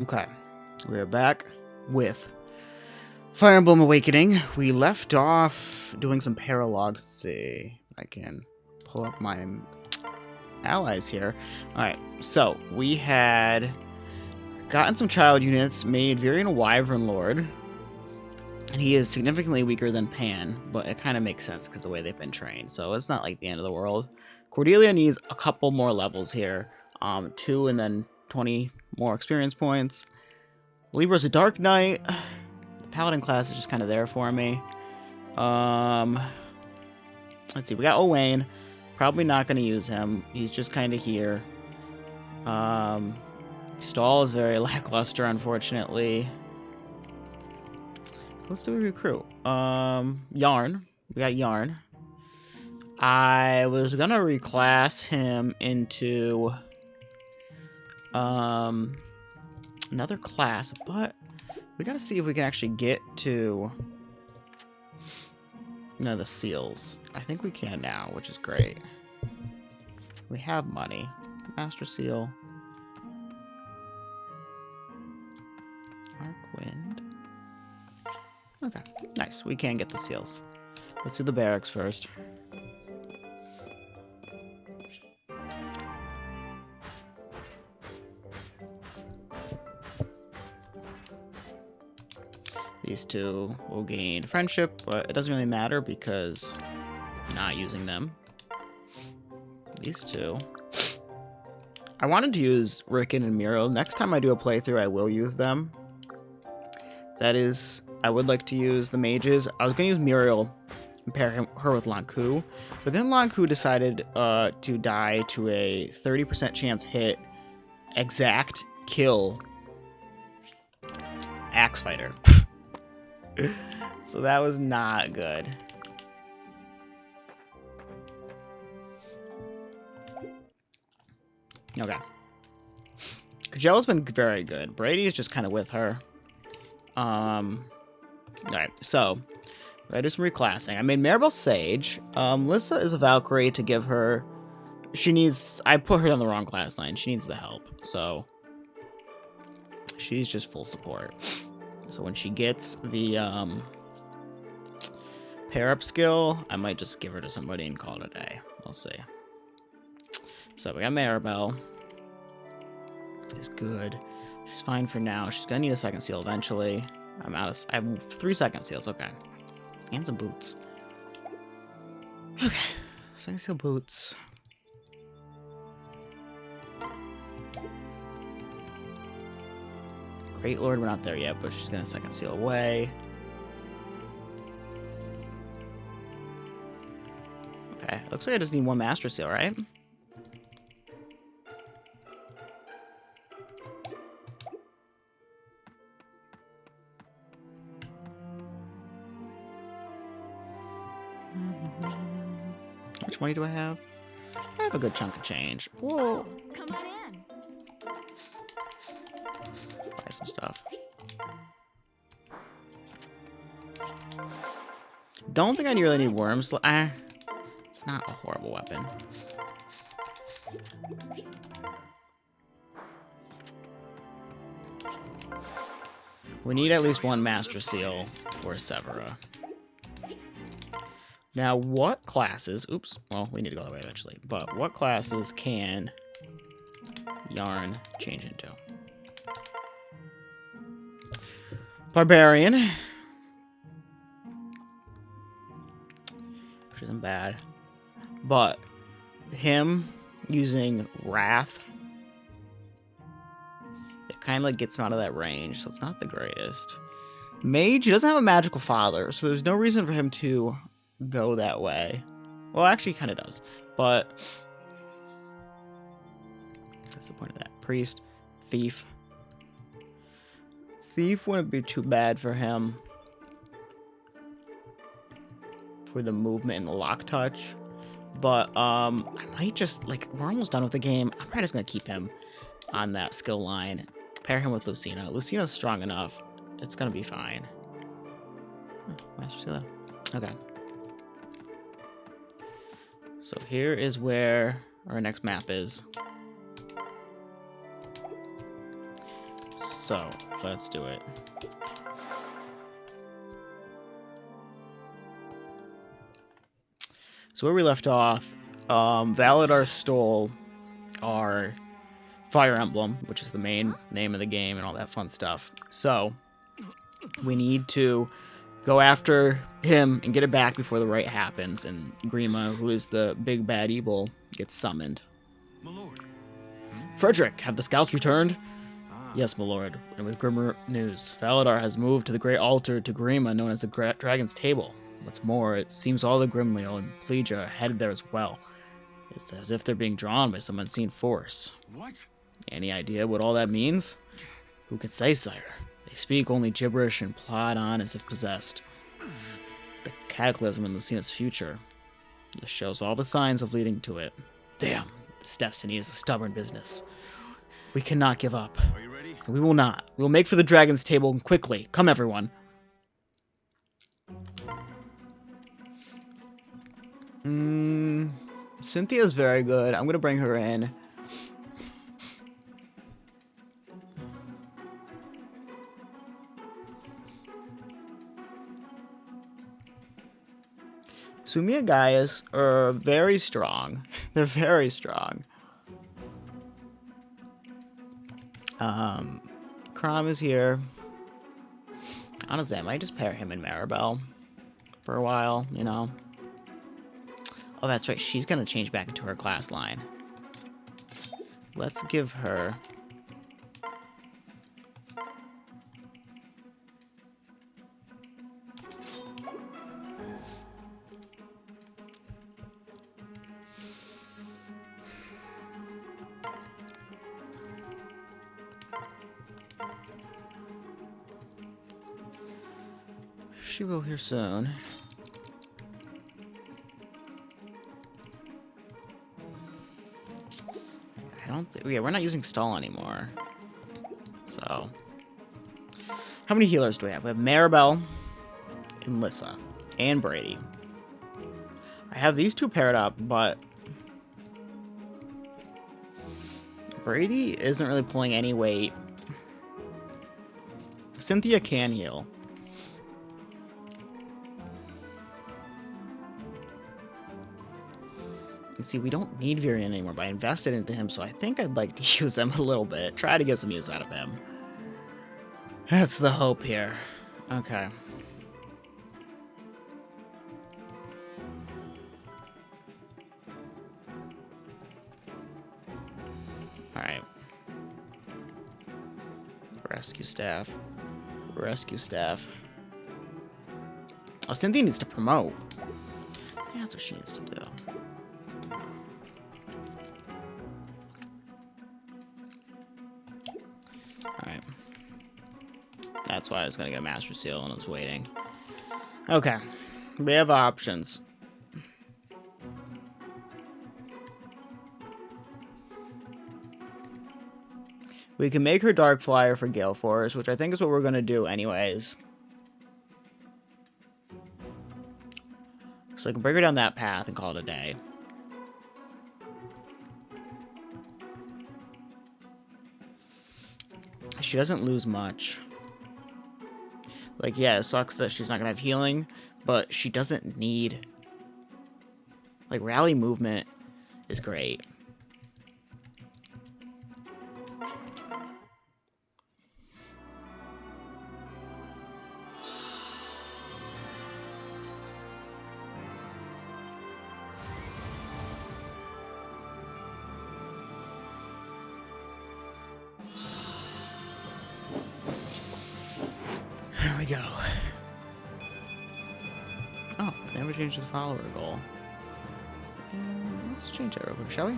Okay, we're back with Fire Emblem Awakening. We left off doing some Paralogue. Let's see if I can pull up my allies here. Alright, so we had gotten some child units, made Virion a Wyvern Lord, and he is significantly weaker than Pan, but it kind of makes sense because the way they've been trained, so it's not like the end of the world. Cordelia needs a couple more levels here, 2 and then 20 more experience points. Libra's a Dark Knight. The Paladin class is just kind of there for me. Let's see. We got Owain. Probably not going to use him. He's just kind of here. Stall is very lackluster, unfortunately. Let's do a recruit. Yarn. We got Yarn. I was going to reclass him into another class, but we gotta see if we can actually get to the seals. I think we can now, which is great. We have money. Master Seal. Arcwind. Okay, nice. We can get the seals. Let's do the barracks first. These two will gain friendship, but it doesn't really matter because I'm not using them. These two. I wanted to use Rickon and Miro. Next time I do a playthrough, I will use them. That is, I would like to use the mages. I was going to use Muriel and pair her with Lanku, but then Lanku decided to die to a 30% chance hit, exact kill Axe Fighter. So that was not good. Okay. Kajella's been very good. Brady is just kind of with her. Alright, so I do some reclassing. I made Maribel Sage. Lissa is a Valkyrie to give her... She needs... I put her on the wrong class line. She needs the help. So she's just full support. So when she gets the pair-up skill, I might just give her to somebody and call it a day. We'll see. So we got Maribel. Is good. She's fine for now. She's gonna need a second seal eventually. I have 3 second seals. Okay. And some boots. Okay. Second seal boots. Great Lord, we're not there yet, but she's gonna second seal away. Okay, looks like I just need 1 Master Seal, right? Which money do I have? I have a good chunk of change. Whoa. Come on in. Buy some stuff. Don't think I really need worms. It's not a horrible weapon. We need at least 1 Master Seal for Severa. Now, what classes... Oops. Well, we need to go that way eventually. But what classes can Yarn change into? Barbarian. Which isn't bad. But him using Wrath, it kind of like gets him out of that range, so it's not the greatest. Mage, he doesn't have a magical father, so there's no reason for him to go that way. Well, actually, he kind of does, but that's the point of that. Priest, Thief. Thief wouldn't be too bad for him for the movement and the lock touch, but I might just, like, we're almost done with the game. I'm probably just gonna keep him on that skill line. Pair him with Lucina. Lucina's strong enough. It's gonna be fine. Master Seal. Okay. So here is where our next map is. So, let's do it. So where we left off, Valadar stole our Fire Emblem, which is the main name of the game and all that fun stuff. So we need to go after him and get it back before the right happens, and Grima, who is the big bad evil, gets summoned. My lord. Frederick, have the scouts returned? Yes, my lord. And with grimmer news, Valadar has moved to the great altar to Grima, known as the Dragon's Table. What's more, it seems all the Grimleo and Plegia are headed there as well. It's as if they're being drawn by some unseen force. What? Any idea what all that means? Who can say, sire? They speak only gibberish and plod on as if possessed. The cataclysm in Lucina's future. This shows all the signs of leading to it. Damn, this destiny is a stubborn business. We cannot give up. Are you ready? And we will not. We will make for the Dragon's Table quickly. Come, everyone. Cynthia's very good. I'm going to bring her in. Sumia and Gaius are very strong. They're very strong. Crom is here. Honestly, I might just pair him and Maribel for a while, you know. Oh, that's right. She's going to change back into her class line. Let's give her... She will here soon. I don't think... Yeah, we're not using stall anymore. So... How many healers do we have? We have Maribel and Lissa and Brady. I have these two paired up, but... Brady isn't really pulling any weight. Cynthia can heal. You see, we don't need Virion anymore, but I invested into him, so I think I'd like to use him a little bit. Try to get some use out of him. That's the hope here. Okay. Alright. Rescue staff. Rescue staff. Oh, Cynthia needs to promote. Yeah, that's what she needs to do. Alright. That's why I was going to get a Master Seal and I was waiting. Okay. We have options. We can make her Dark Flyer for Gale Force, which I think is what we're going to do anyways. So I can bring her down that path and call it a day. She doesn't lose much. Like, yeah, it sucks that she's not going to have healing, but she doesn't need... Like, rally movement is great. There we go. Oh, never changed the follower goal. Let's change that real quick, shall we?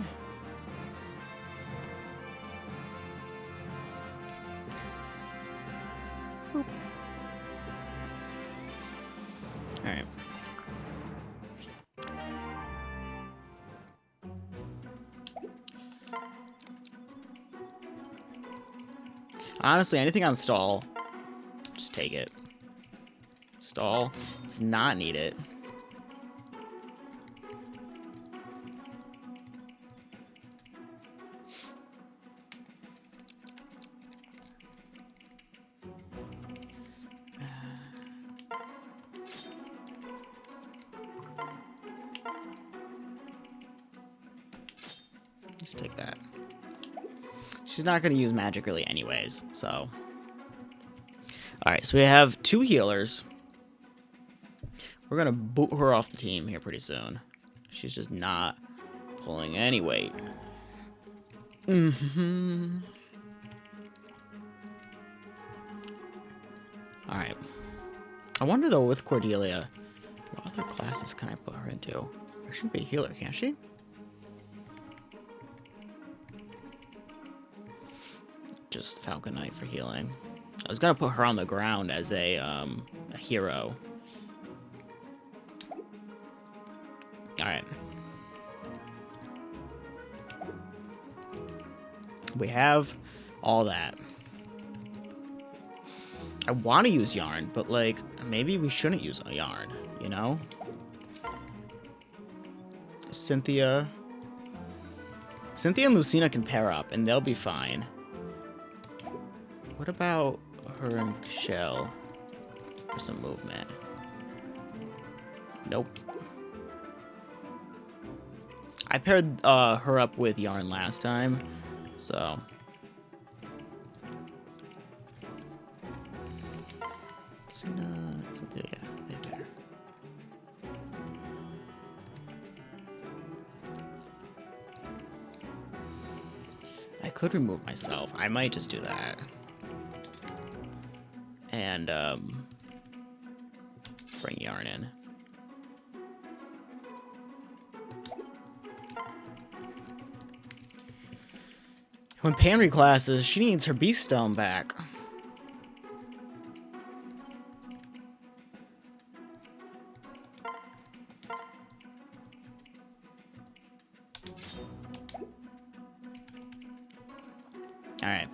Boop. Alright. Honestly, anything on stall, just take it. Stall does not need it. Just take that. She's not going to use magic really anyways, so. Alright, so we have 2 healers. We're going to boot her off the team here pretty soon. She's just not pulling any weight. Alright. I wonder, though, with Cordelia, what other classes can I put her into? There should be a healer, can't she? Just Falcon Knight for healing. I was gonna put her on the ground as a hero. Alright. We have all that. I want to use Yarn, but, like, maybe we shouldn't use a Yarn, you know? Cynthia and Lucina can pair up, and they'll be fine. What about her and Shell for some movement? Nope. I paired her up with Yarn last time, so... Cynthia, yeah, they pair. I could remove myself. I might just do that. And, bring Yarn in. When Pan reclasses, she needs her Beast Stone back. Alright.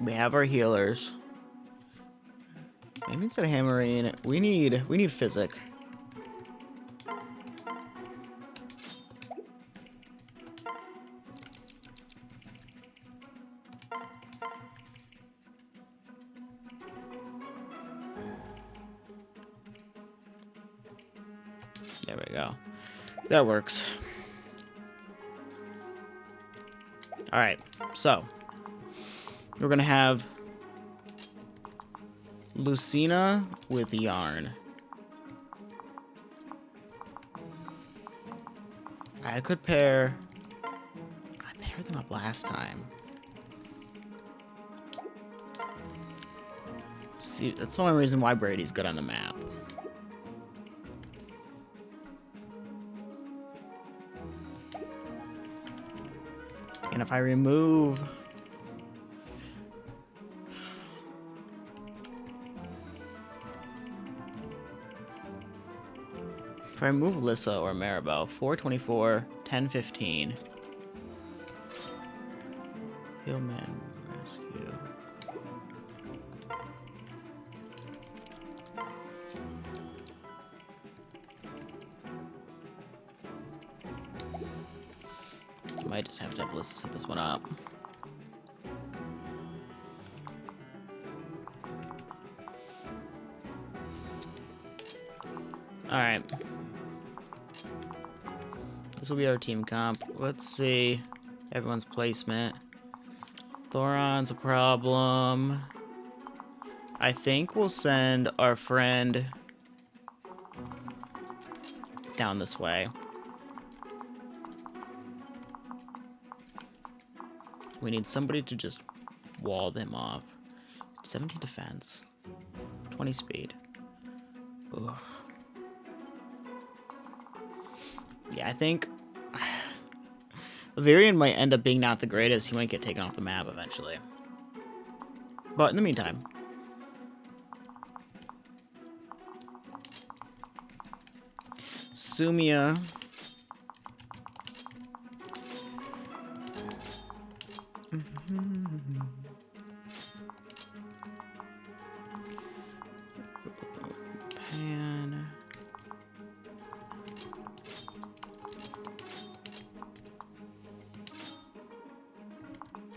We have our healers. Maybe instead of hammering, we need physic. There we go. That works. Alright, so we're gonna have Lucina with Yarn. I could pair... I paired them up last time. See, that's the only reason why Brady's good on the map. And if I remove... If I remove Lissa or Maribel, 424, 1015. Healman, rescue. I might just have to have Lissa set this one up. Alright. This will be our team comp. Let's see everyone's placement. Thoron's a problem. I think we'll send our friend down this way. We need somebody to just wall them off. 17 defense. 20 speed. Ugh. Yeah, I think Varian might end up being not the greatest. He might get taken off the map eventually. But in the meantime, Sumia. Pan.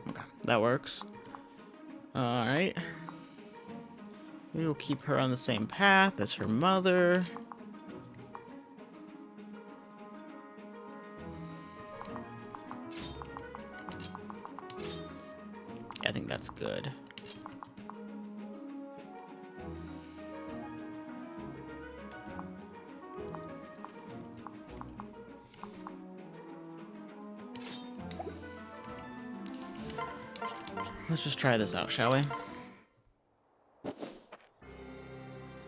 Okay, that works. Alright. We will keep her on the same path as her mother. think that's good. Let's just try this out, shall we?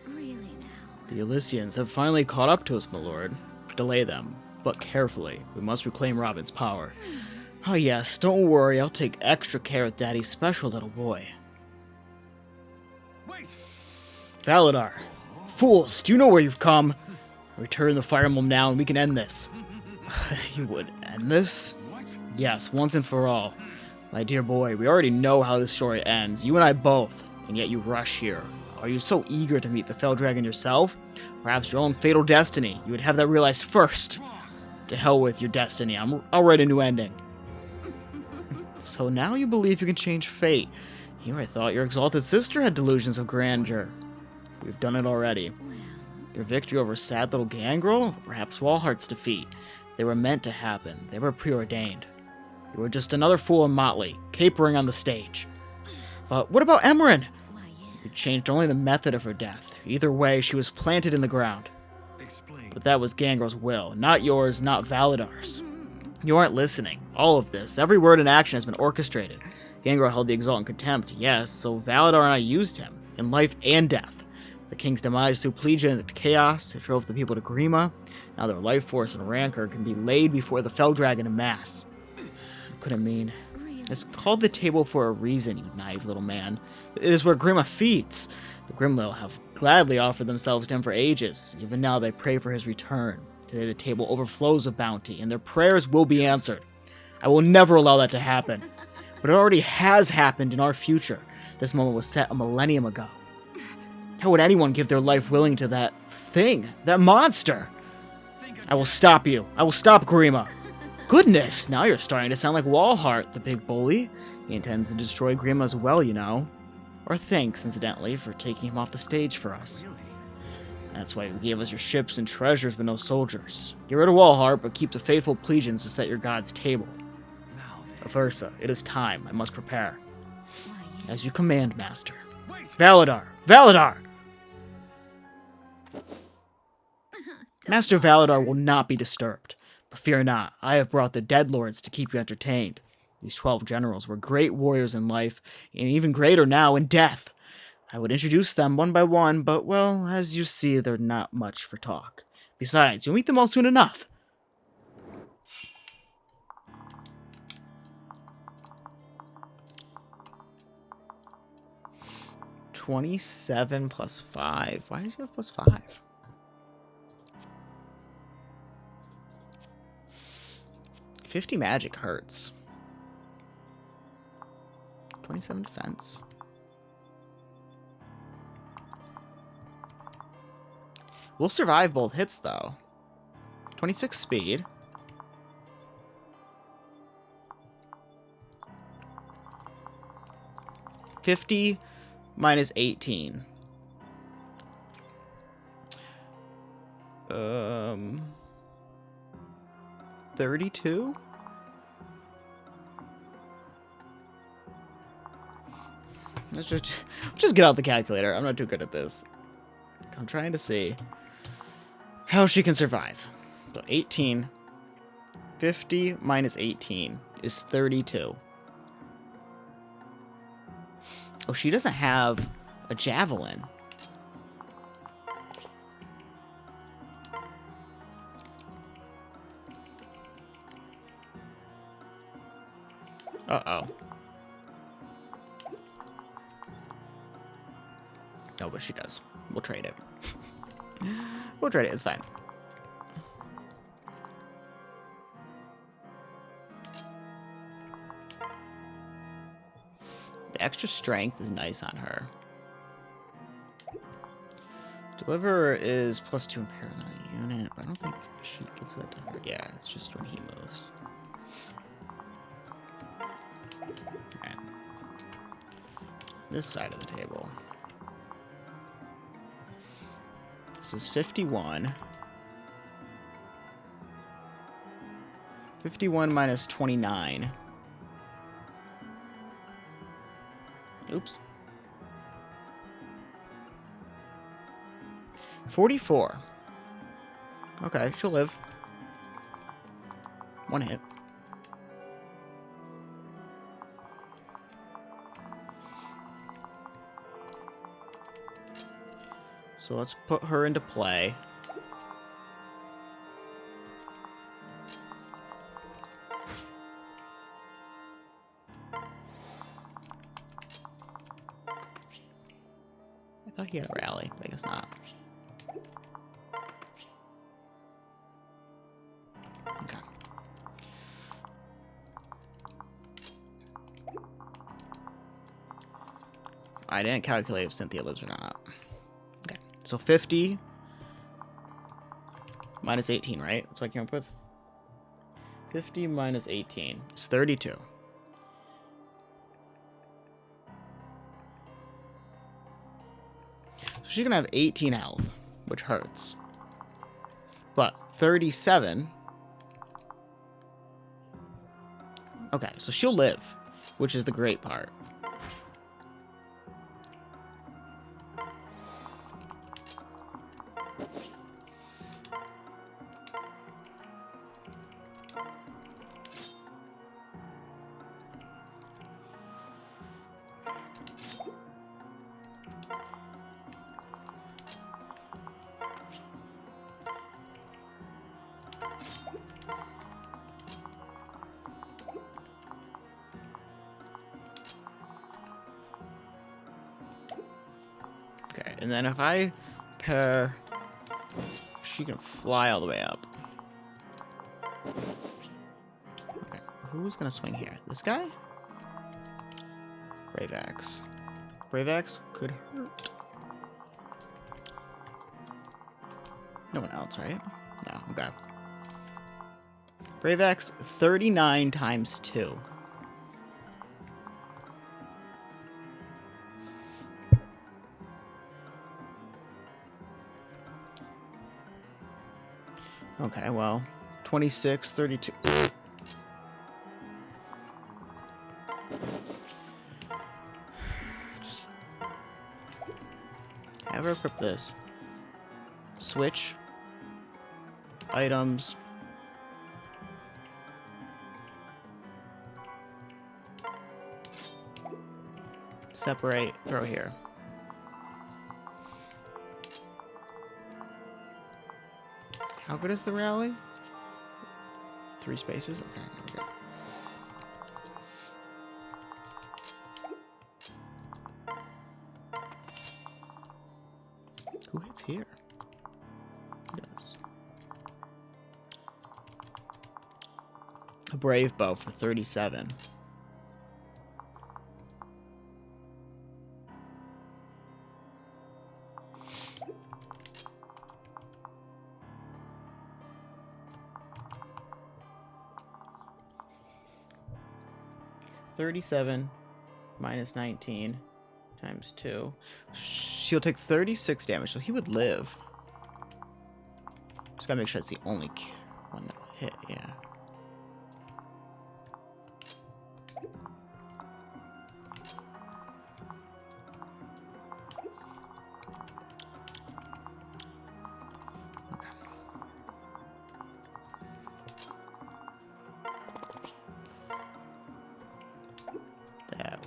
Really now? The Elysians have finally caught up to us, my lord. Delay them, but carefully. We must reclaim Robin's power. Oh yes, don't worry, I'll take extra care with Daddy's special little boy. Wait! Valadar! Fools, do you know where you've come? Return the Fire Emblem now and we can end this. You would end this? What? Yes, once and for all. My dear boy, we already know how this story ends, you and I both, and yet you rush here. Are you so eager to meet the Fell Dragon yourself? Perhaps your own fatal destiny. You would have that realized first. To hell with your destiny. I'll write a new ending. So now you believe you can change fate. Here I thought your exalted sister had delusions of grandeur. We've done it already. Your victory over sad little Gangrel, perhaps Walhart's defeat. They were meant to happen. They were preordained. You were just another fool in motley, capering on the stage. But what about Emran? You changed only the method of her death. Either way, she was planted in the ground. Explain. But that was Gangrel's will, not yours, not Valadar's. You aren't listening. All of this, every word and action has been orchestrated. Gangrel held the Exalt in contempt, yes, so Valadar and I used him, in life and death. The king's demise through Plegia and chaos, it drove the people to Grima. Now their life force and rancor can be laid before the Fell Dragon in mass. What could it mean? It's called the table for a reason, you naive little man. It is where Grima feeds. The Grimlow have gladly offered themselves to him for ages. Even now they pray for his return. Today the table overflows of bounty, and their prayers will be answered. I will never allow that to happen. But it already has happened in our future. This moment was set a millennium ago. How would anyone give their life willingly to that thing? That monster? I will stop you. I will stop Grima. Goodness, now you're starting to sound like Walhart, the big bully. He intends to destroy Grima as well, you know. Or thanks, incidentally, for taking him off the stage for us. Really? That's why you gave us your ships and treasures but no soldiers. Get rid of Walhart, but keep the faithful Plegians to set your god's table. Now then. Aversa, it is time. I must prepare. As you command, Master. Wait! Valadar! Valadar! Master Valadar will not be disturbed. But fear not, I have brought the Dead Lords to keep you entertained. These 12 generals were great warriors in life, and even greater now in death. I would introduce them one by one, but, well, as you see, they're not much for talk. Besides, you'll meet them all soon enough. $27 plus 5. Why did you have plus 5? $50 magic hurts. 27 defense. We'll survive both hits, though. 26 speed. $50 minus 18. 32? Let's just get out the calculator. I'm not too good at this. I'm trying to see how she can survive. So 18. 50 minus 18 is 32. Oh, she doesn't have a javelin. Uh-oh. No, but she does. We'll trade it. We'll trade it. It's fine. The extra strength is nice on her. Deliverer is plus 2 impairment on a unit. I don't think she gives that to her. Yeah, it's just when he moves. Alright. This side of the table. This is 51. 51 minus 29. Oops. 44. Okay, she'll live. One hit. So let's put her into play. I thought he had a rally, but I guess not. Okay. I didn't calculate if Cynthia lives or not. Okay, so 50 minus 18, right? That's what I came up with. 50 minus 18 is 32. So she's gonna have 18 health, which hurts. But 37. Okay, so she'll live, which is the great part. Okay, and then if I pair, she can fly all the way up. Okay, who's gonna swing here? This guy? Brave Axe. Brave Axe could hurt. No one else, right? No, okay. Brave Axe, 39 times 2. Okay, well, 26, 32. Just have her equip this. Switch. Items. Separate, throw here. How good is the rally? 3 spaces? Okay, there we go. Who hits here? Who does? A Brave Bow for 37. $37 minus 19 times 2. She'll take 36 damage, so he would live. Just gotta make sure it's the only one that'll hit, yeah.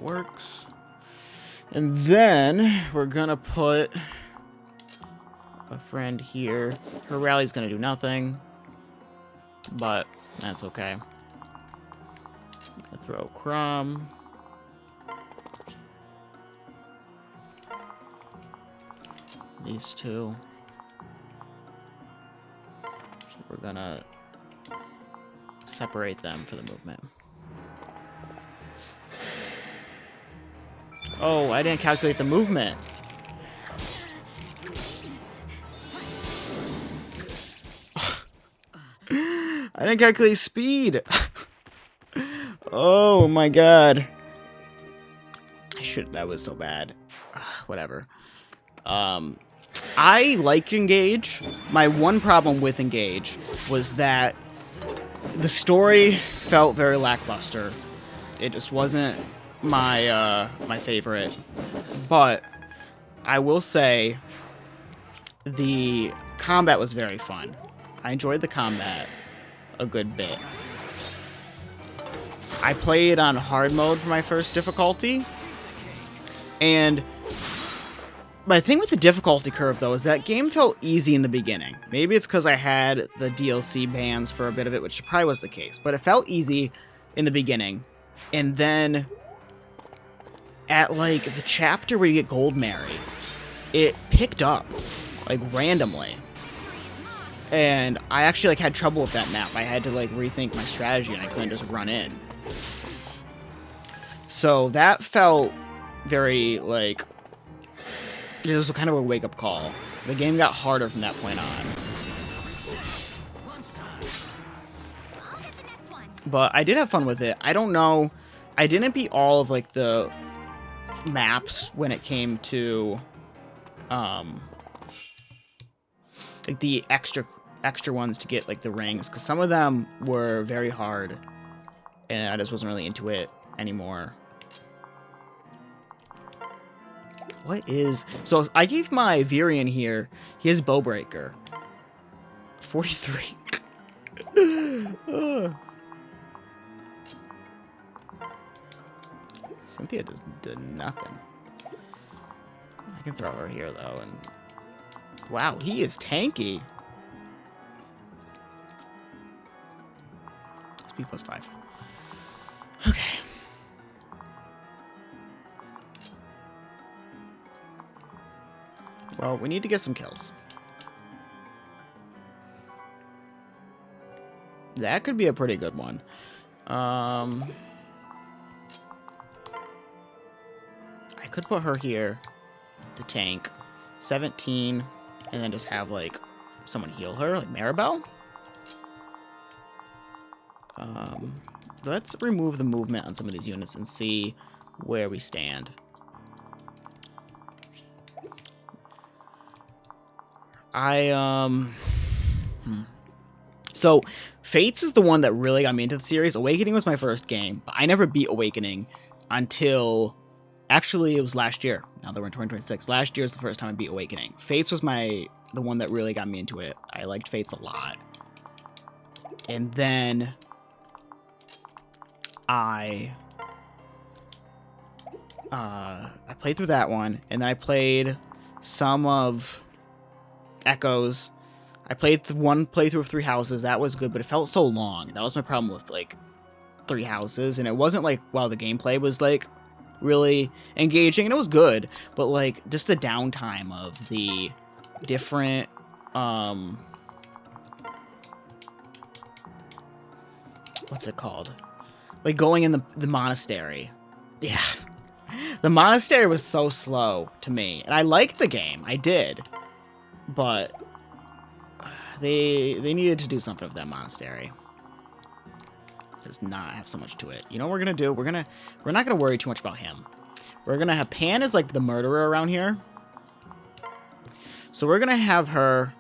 Works. And then we're gonna put a friend here. Her rally's gonna do nothing, but that's okay. I'm gonna throw Crumb. These two. We're gonna separate them for the movement. Oh, I didn't calculate the movement. I didn't calculate speed. Oh my god. That was so bad. Whatever. I like Engage. My one problem with Engage was that the story felt very lackluster. It just wasn't my favorite, but I will say the combat was very fun. I enjoyed the combat a good bit. I played on hard mode for my first difficulty, and my thing with the difficulty curve, though, is that game felt easy in the beginning. Maybe it's because I had the DLC bans for a bit of it, which probably was the case, but it felt easy in the beginning, and then at, like, the chapter where you get Gold Mary, it picked up, like, randomly. And I actually, like, had trouble with that map. I had to, like, rethink my strategy, and I couldn't just run in. So that felt very, like, it was kind of a wake-up call. The game got harder from that point on. But I did have fun with it. I don't know. I didn't beat all of, like, the maps when it came to, like, the extra ones to get, like, the rings. Because some of them were very hard. And I just wasn't really into it anymore. What is... So, I gave my Virion here his Bowbreaker. 43. Cynthia just did nothing. I can throw her here, though, and... Wow, he is tanky. Speed plus 5. Okay. Well, we need to get some kills. That could be a pretty good one. I could put her here to tank 17 and then just have, like, someone heal her, like Maribel. Let's remove the movement on some of these units and see where we stand. So, Fates is the one that really got me into the series. Awakening was my first game, but I never beat Awakening until... Actually, it was last year. Now that we're in 2026. Last year is the first time I beat Awakening. Fates was the one that really got me into it. I liked Fates a lot. And then... I played through that one, and then I played some of Echoes. I played one playthrough of Three Houses. That was good, but it felt so long. That was my problem with, like, Three Houses, and it wasn't like, wow, the gameplay was, like, really engaging, and it was good, but, like, just the downtime of the different, what's it called? Like, going in the monastery. Yeah. The monastery was so slow to me. And I liked the game. I did. But they needed to do something with that monastery. It does not have so much to it. You know what we're going to do? We're not going to worry too much about him. We're going to have... Pan is, like, the murderer around here. So we're going to have her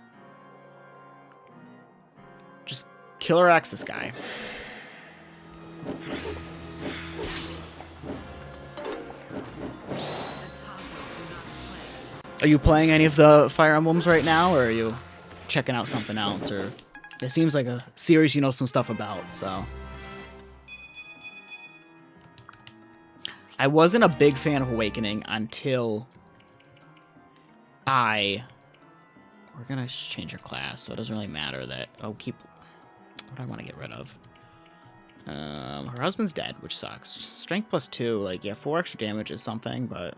just killer axe this guy. Are you playing any of the Fire Emblems right now, or are you checking out something else? Or it seems like a series you know some stuff about, so. I wasn't a big fan of Awakening until we're gonna change her class, so it doesn't really matter that... What do I want to get rid of? Her husband's dead, which sucks. Strength plus 2, like, yeah, 4 extra damage is something, but...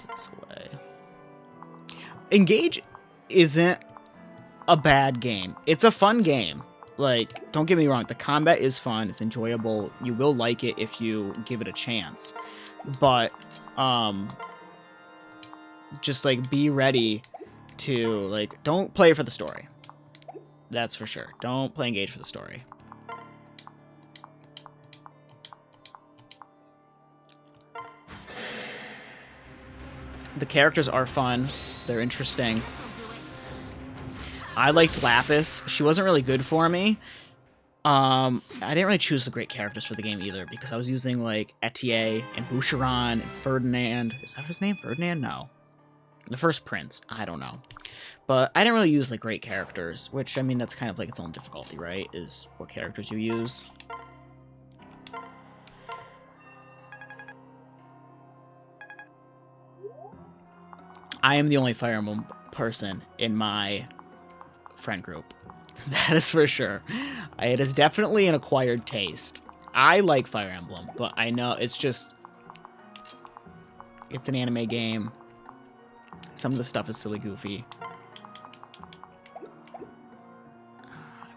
This way. Engage isn't a bad game. It's a fun game. Like, don't get me wrong, the combat is fun, it's enjoyable. You will like it if you give it a chance. But, just, like, be ready to, like, don't play for the story. That's for sure. Don't play Engage for the story. The characters are fun. They're interesting. I liked Lapis. She wasn't really good for me. I didn't really choose the great characters for the game either, because I was using, like, Etier and Boucheron and Ferdinand. Is that his name? Ferdinand? No. The first prince. I don't know. But I didn't really use, like, great characters, which, I mean, that's kind of, like, its own difficulty, right? Is what characters you use. I am the only Fire Emblem person in my friend group. That is for sure. It is definitely an acquired taste. I like Fire Emblem, but I know it's just... It's an anime game. Some of the stuff is silly goofy.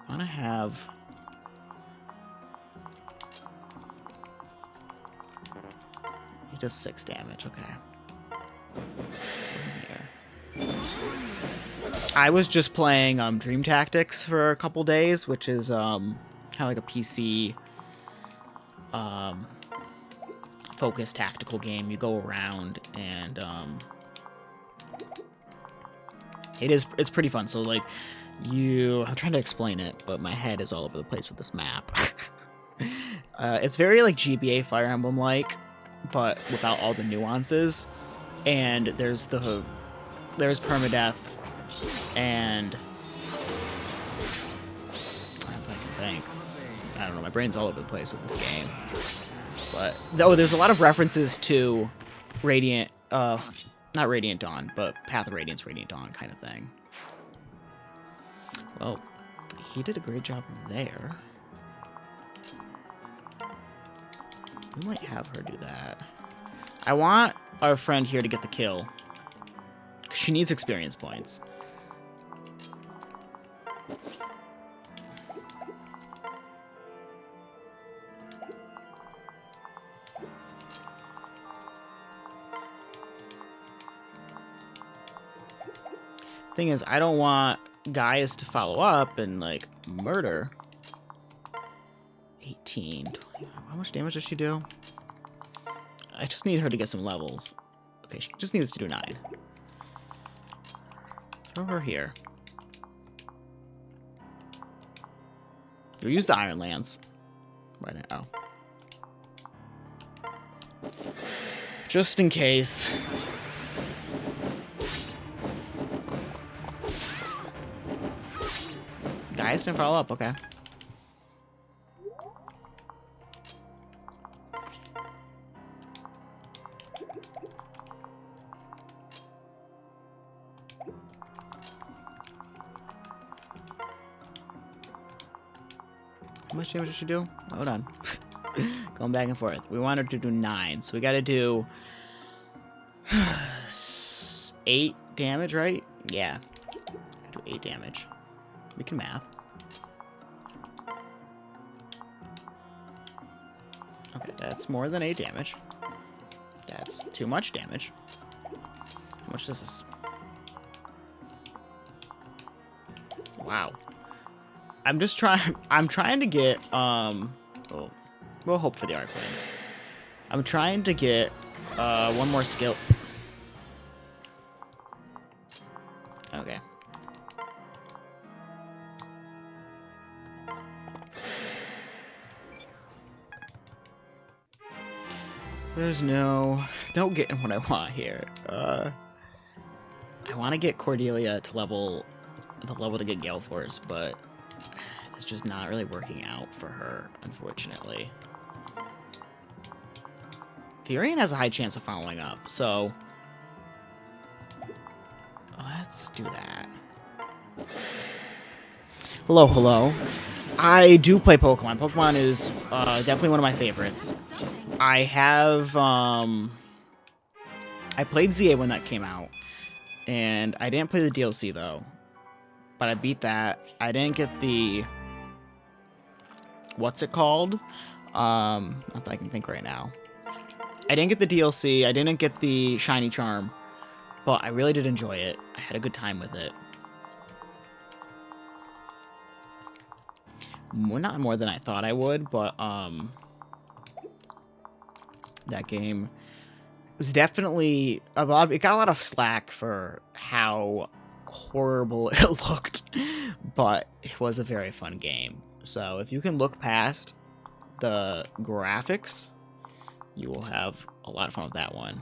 I want to have... He does 6 damage, okay. I was just playing Dream Tactics for a couple days, which is kind of like a PC focused tactical game. You go around and it's pretty fun. So like I'm trying to explain it, but my head is all over the place with this map. It's very like GBA Fire Emblem like, but without all the nuances. And there's permadeath, and if I can think, I don't know, my brain's all over the place with this game. But though there's a lot of references to Radiant, not Radiant Dawn, but Path of Radiance, Radiant Dawn kind of thing. Well, he did a great job there. We might have her do that. I want our friend here to get the kill. She needs experience points. Thing is, I don't want guys to follow up and, like, murder. 18. 20. How much damage does she do? I just need her to get some levels. Okay, she just needs to do 9. Throw her here. We'll use the Iron Lance right now. Just in case. Guys didn't follow up, okay. How much damage did she do? Hold on. Going back and forth. We want her to do 9, so we gotta do 8 damage, right? Yeah. Do 8 damage. We can math. Okay, that's more than 8 damage. That's too much damage. How much is this? Wow. I'm trying to get, well, we'll hope for the Arc Wind. I'm trying to get, one more skill. Okay. There's don't get what I want here. I want to get Cordelia to level to get Gale Force, but it's just not really working out for her, unfortunately. Furion has a high chance of following up, so let's do that. Hello, hello. I do play Pokemon. Pokemon is definitely one of my favorites. I have, I played ZA when that came out, and I didn't play the DLC, though. But I beat that. I didn't get the... What's it called? Not that I can think right now. I didn't get the DLC. I didn't get the Shiny Charm. But I really did enjoy it. I had a good time with it. Not more than I thought I would, but, that game was definitely it got a lot of slack for how horrible it looked. but it was a very fun game. So if you can look past the graphics, you will have a lot of fun with that one.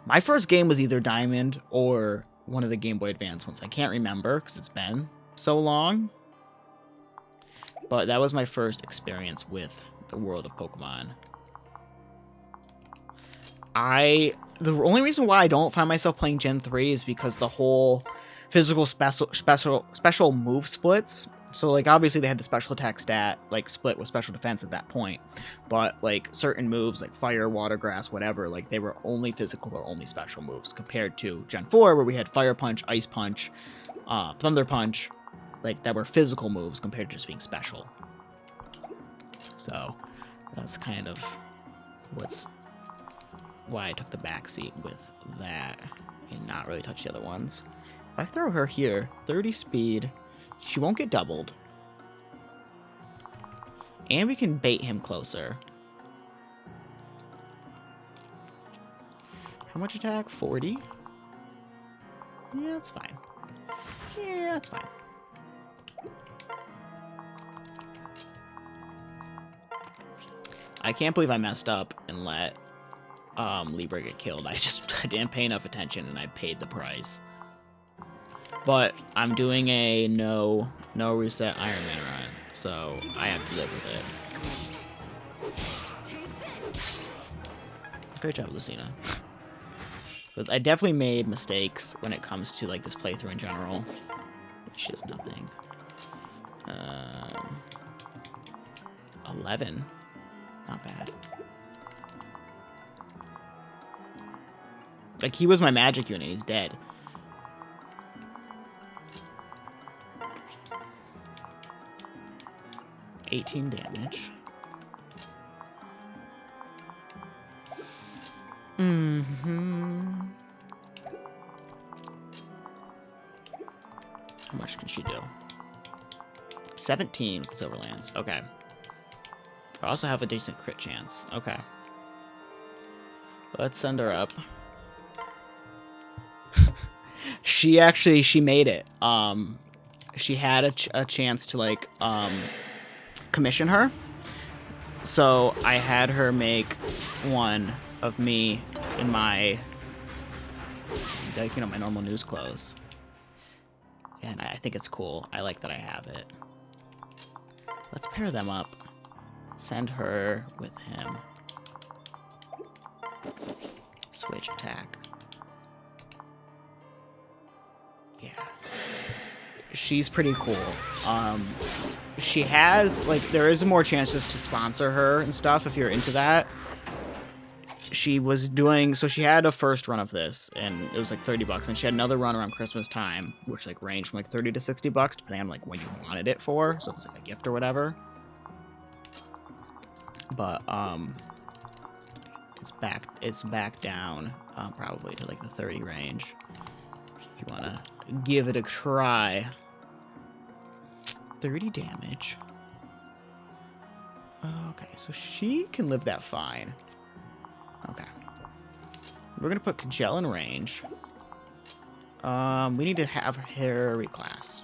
My first game was either Diamond or one of the Game Boy Advance ones. I can't remember because it's been so long. But that was my first experience with the world of Pokemon. The only reason why I don't find myself playing Gen 3 is because the whole physical special move splits. So, like, obviously they had the special attack stat, like, split with special defense at that point. But, like, certain moves, like fire, water, grass, whatever, like, they were only physical or only special moves compared to Gen 4, where we had Fire Punch, Ice Punch, Thunder Punch, like, that were physical moves compared to just being special. So, that's kind of why I took the backseat with that and not really touch the other ones. If I throw her here, 30 speed, she won't get doubled. And we can bait him closer. How much attack? 40? Yeah, that's fine. Yeah, that's fine. I can't believe I messed up and let Libra get killed. I didn't pay enough attention and I paid the price. But I'm doing a no reset Ironman run, so I have to live with it. Great job, Lucina. But I definitely made mistakes when it comes to like this playthrough in general. She has nothing. 11. Not bad. Like, he was my magic unit. He's dead. $18 damage. How much can she do? 17 with Silverlands. Okay. I also have a decent crit chance. Okay. Let's send her up. She made it. She had a chance to, like, commission her. So I had her make one of me in my, like, you know, my normal news clothes. And I think it's cool. I like that I have it. Let's pair them up. Send her with him. Switch attack. Yeah. She's pretty cool. She has, like, there is more chances to sponsor her and stuff if you're into that. She was doing, so she had a first run of this, and it was like $30, and she had another run around Christmas time, which, like, ranged from, like, $30 to $60, depending on, like, when you wanted it for, so it was, like, a gift or whatever. But, it's back down, probably to, like, the 30 range, if you want to give it a try. 30 damage. Okay, so she can live that fine. Okay. We're going to put Kajel in range. We need to have her reclass.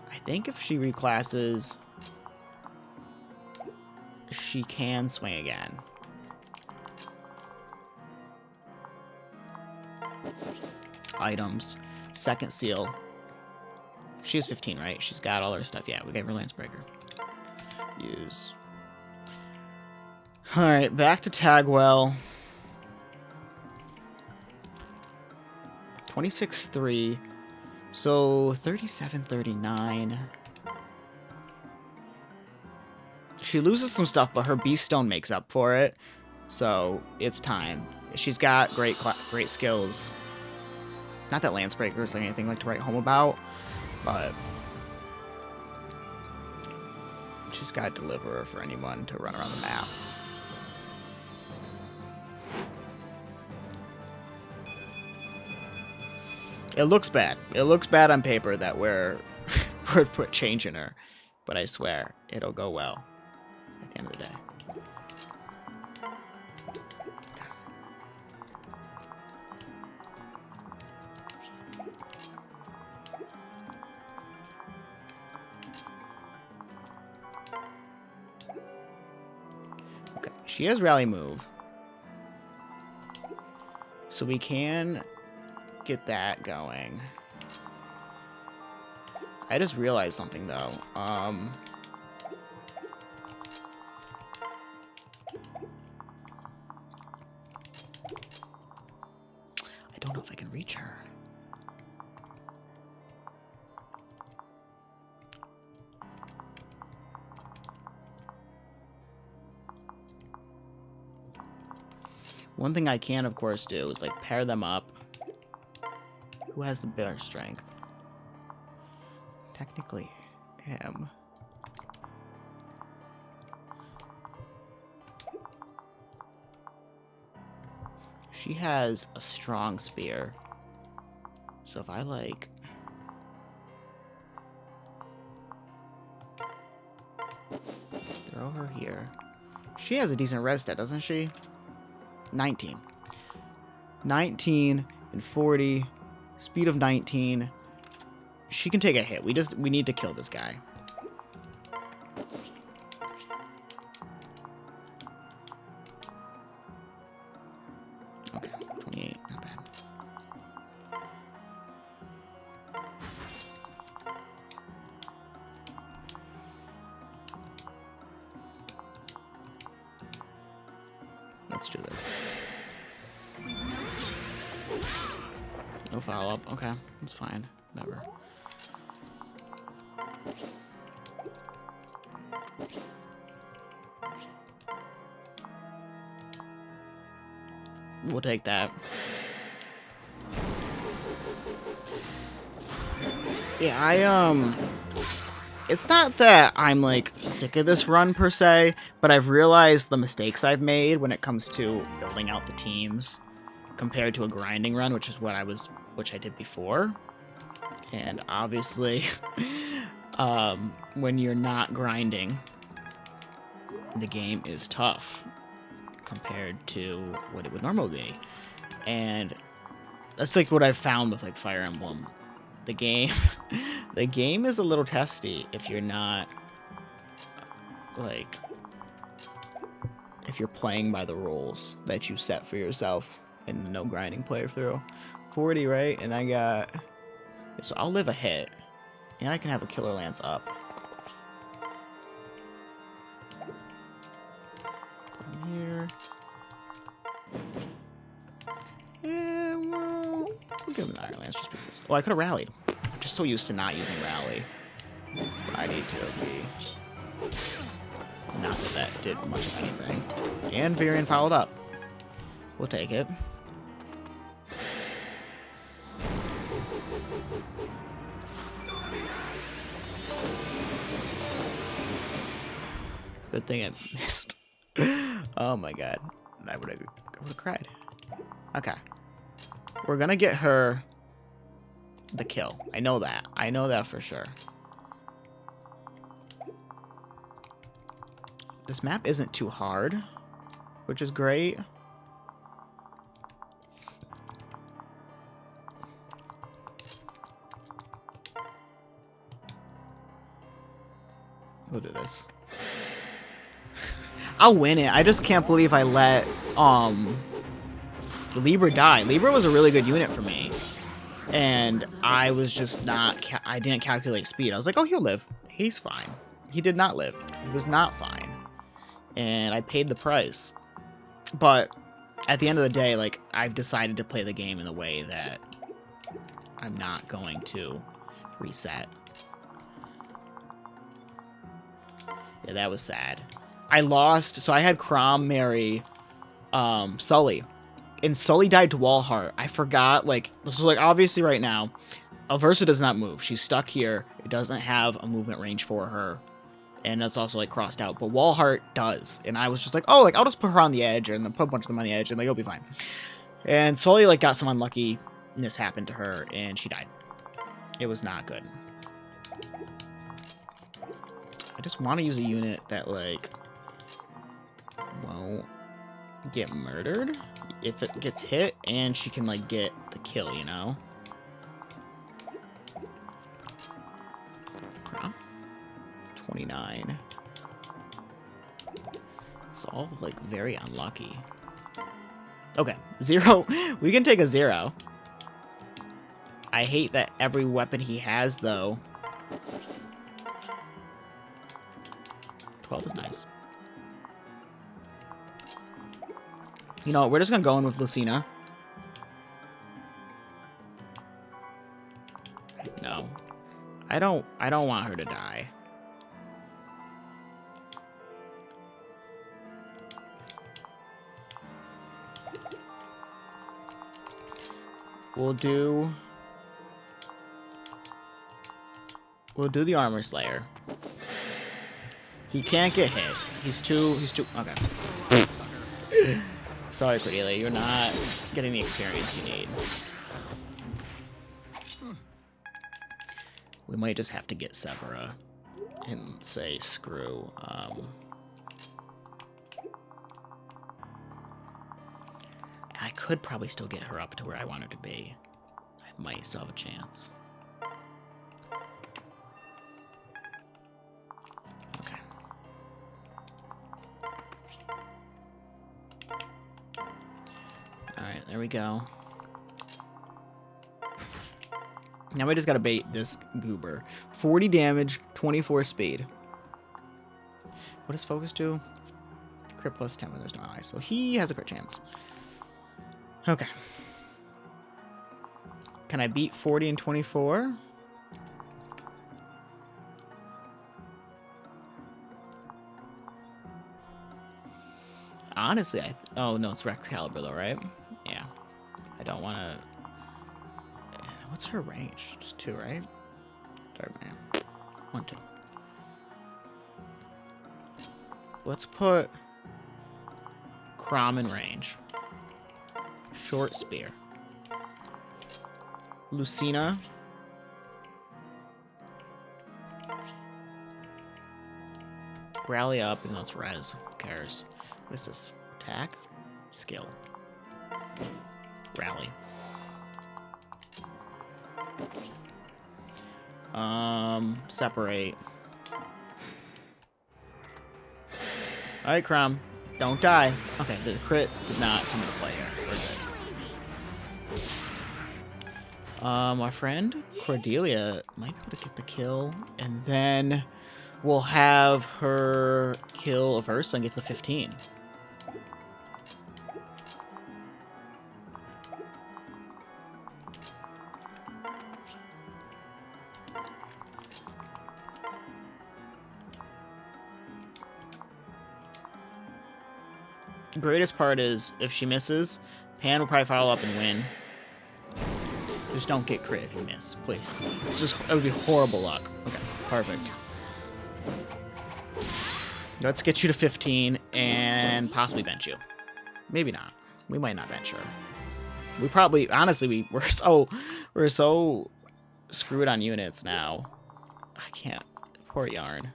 I think if she reclasses, she can swing again. Items. Second seal. She has 15, right? She's got all her stuff. Yeah, we got her Lance Breaker. Use. Alright, back to Tagwell. 26-3. So, 37-39. She loses some stuff, but her Beast Stone makes up for it. So, it's time. She's got great skills. Not that Lance Breaker is like anything like to write home about, but she's got Deliverer for anyone to run around the map. It looks bad. It looks bad on paper that we're changing her, but I swear it'll go well at the end of the day. She has rally move. So we can get that going. I just realized something though. I don't know if I can reach her. One thing I can, of course, do is, like, pair them up. Who has the better strength? Technically, him. She has a strong spear. So if I, like... throw her here. She has a decent res stat, doesn't she? 19. 19 and 40. Speed of 19. She can take a hit. We need to kill this guy. Okay, 28. Not bad. Let's do this. No follow-up. Okay, that's fine. Never. We'll take that. Yeah, it's not that I'm, like, sick of this run, per se, but I've realized the mistakes I've made when it comes to building out the teams compared to a grinding run, which I did before. And obviously, when you're not grinding, the game is tough compared to what it would normally be. And that's, like, what I've found with, like, Fire Emblem. The game is a little testy if you're not, like, if you're playing by the rules that you set for yourself and no grinding playthrough. 40, right? And I got, so I'll live a hit, and I can have a Killer Lance up. Put him here. And we'll give him an Iron Lance just because. Oh, I could have rallied. I'm just so used to not using rally. I need to be. Not that that did much of anything. And Varian followed up. We'll take it. Good thing I missed. Oh my god. I would have cried. Okay. We're gonna get her the kill. I know that. I know that for sure. This map isn't too hard, which is great. We'll do this. I'll win it. I just can't believe I let Libra die. Libra was a really good unit for me. And I was just not... I didn't calculate speed. I was like, oh, he'll live. He's fine. He did not live. He was not fine. And I paid the price. But at the end of the day, like, I've decided to play the game in a way that I'm not going to reset. Yeah, that was sad. I lost, so I had Crom marry Sully. And Sully died to Wallheart. I forgot, like, so, like, obviously right now, Aversa does not move. She's stuck here. It doesn't have a movement range for her. And that's also, like, crossed out. But Wallheart does. And I was just like, oh, like, I'll just put her on the edge and then put a bunch of them on the edge and, like, it'll be fine. And Sully, like, got some unluckiness happen to her and she died. It was not good. I just want to use a unit that, like, won't get murdered if it gets hit, and she can, like, get the kill, you know? Crap. 29. So all, like, very unlucky. Okay, 0. We can take a 0. I hate that every weapon he has, though. 12 is nice. You know, we're just gonna go in with Lucina. No. I don't want her to die. We'll do the Armor Slayer. He can't get hit. He's too okay. Sorry, Cordelia, you're not getting the experience you need. We might just have to get Severa and say screw. I could probably still get her up to where I want her to be. I might still have a chance. Okay. Alright, there we go. Now we just gotta bait this goober. 40 damage, 24 speed. What does focus do? Crit plus 10 when there's no eye, so he has a crit chance. Okay. Can I beat 40 and 24? Honestly, oh no, it's Rex Caliber though, right? Yeah. I don't want to... What's her range? Just 2, right? Third man. 1, 2. Let's put Crom in range. Short spear. Lucina. Rally up and let's res. Who cares? What is this? Attack? Skill. Rally. Separate. Alright, Crom. Don't die. Okay, the crit did not come into play here. We're good. Our friend Cordelia might be able to get the kill, and then we'll have her kill Aversa and get to 15. The greatest part is if she misses, Pan will probably follow up and win. Just don't get crit if you miss, please. It would be horrible luck. Okay, perfect. Let's get you to 15 and possibly bench you. Maybe not. We might not bench her. We probably, honestly, we're so screwed on units now. I can't. Poor Yarn.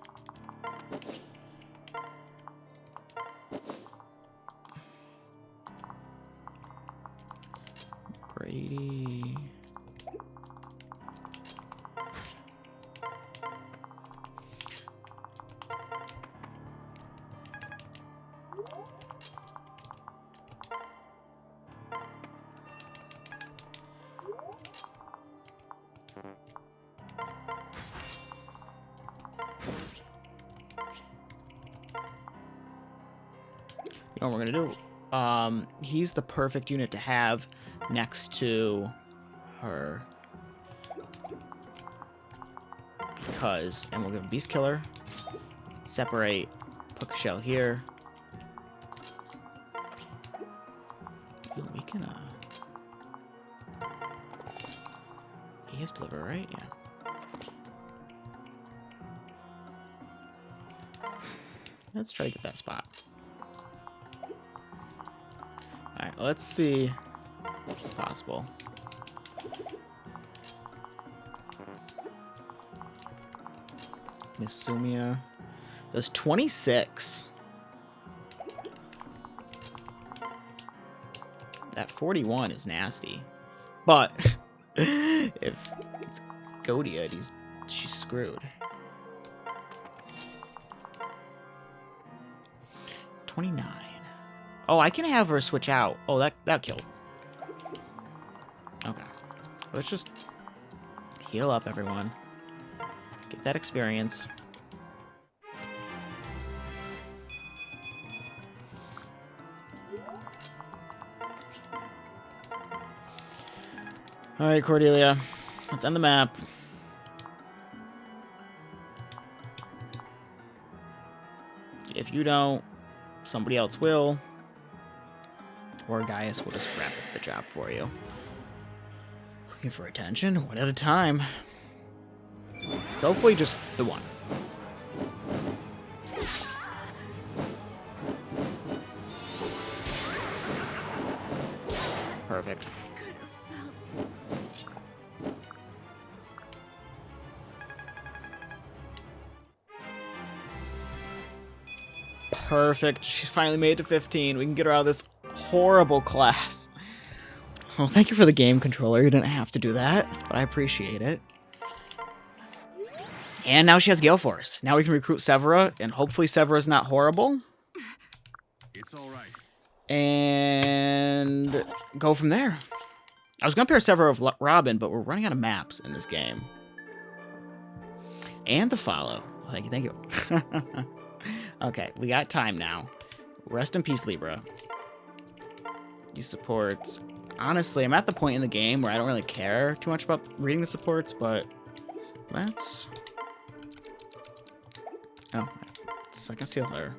Brady. You know what we're gonna do? He's the perfect unit to have next to her. Because, and we'll give him Beast Killer. Separate, put a shell here. We can, he has deliver, right? Yeah. Let's try to get that spot. Alright, let's see if this is possible. Miss Sumia does 26. That 41 is nasty. But if it's Godia, she's screwed. 29. Oh, I can have her switch out. Oh, that killed. Okay. Let's just heal up, everyone. Get that experience. Alright, Cordelia. Let's end the map. If you don't, somebody else will. Or Gaius will just wrap up the job for you. Looking for attention, one at a time. Hopefully just the one. Perfect. Perfect. She's finally made it to 15. We can get her out of this horrible class. Well, thank you for the game controller. You didn't have to do that, but I appreciate it. And now she has Gale Force. Now we can recruit Severa, and hopefully Severa's not horrible. It's all right. And go from there. I was going to pair Severa with Robin, but we're running out of maps in this game. And the follow. Thank you, thank you. Okay, we got time now. Rest in peace, Libra. These supports. Honestly, I'm at the point in the game where I don't really care too much about reading the supports, but let's... Oh, second steal her.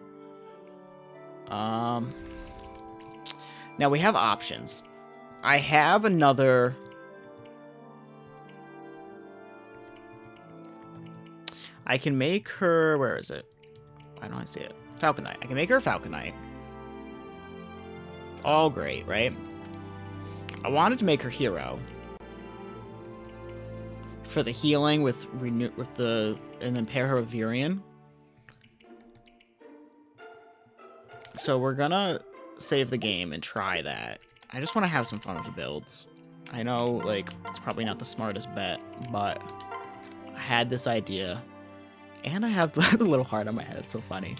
Now we have options. I have another... I can make her... Where is it? Why don't I see it? Falcon Knight. I can make her a Falcon Knight. All great, right? I wanted to make her hero. For the healing with the... And then pair her with Virion. So we're gonna save the game and try that. I just want to have some fun with the builds. I know, like, it's probably not the smartest bet, but I had this idea. And I have the little heart on my head. It's so funny.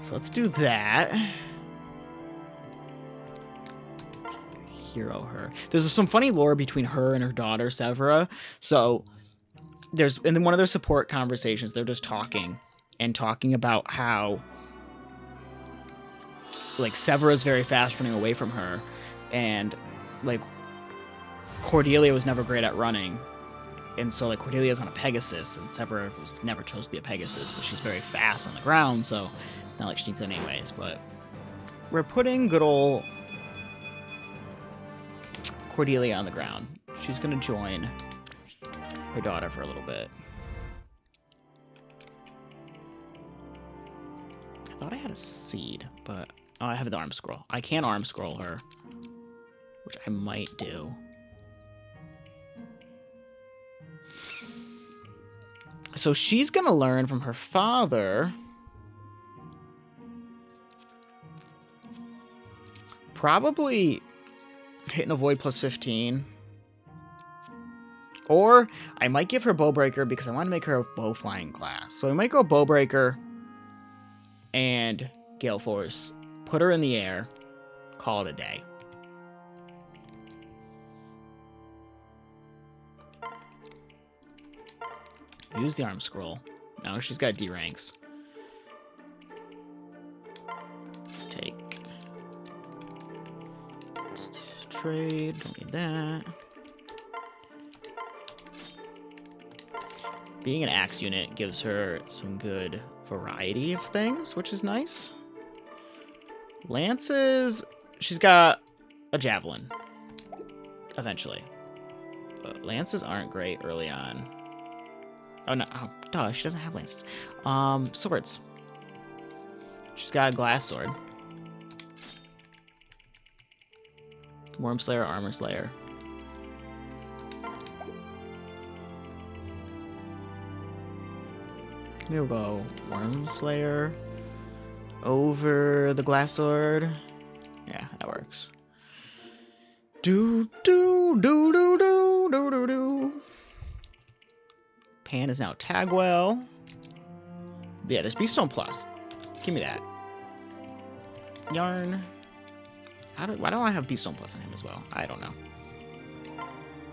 So let's do that. Hero her. There's some funny lore between her and her daughter, Severa. So there's in one of their support conversations, they're just talking about how like Severa's very fast running away from her, and like Cordelia was never great at running. And so, like, Cordelia's on a Pegasus, and Severa was never chose to be a Pegasus, but she's very fast on the ground, so not like she needs it anyways. But we're putting good old Cordelia on the ground. She's going to join her daughter for a little bit. I thought I had a seed, but... Oh, I have the arm scroll. I can arm scroll her, which I might do. So she's going to learn from her father. Probably hit and avoid plus 15. Or I might give her Bowbreaker because I want to make her a bow flying class. So I might go Bowbreaker and Gale Force. Put her in the air. Call it a day. Use the arm scroll. Now she's got D ranks. Take. Trade. Don't need that. Being an axe unit gives her some good variety of things, which is nice. Lances. She's got a javelin. Eventually. But lances aren't great early on. Oh, no. Oh, duh. She doesn't have lances. Swords. She's got a glass sword. Worm Slayer, Armor Slayer. We'll go Worm Slayer over the glass sword. Yeah, that works. Do do do do do do do do. Pan is now Tagwell. Yeah, there's Beastone Plus. Give me that. Yarn. Why don't I have Beastone Plus on him as well? I don't know.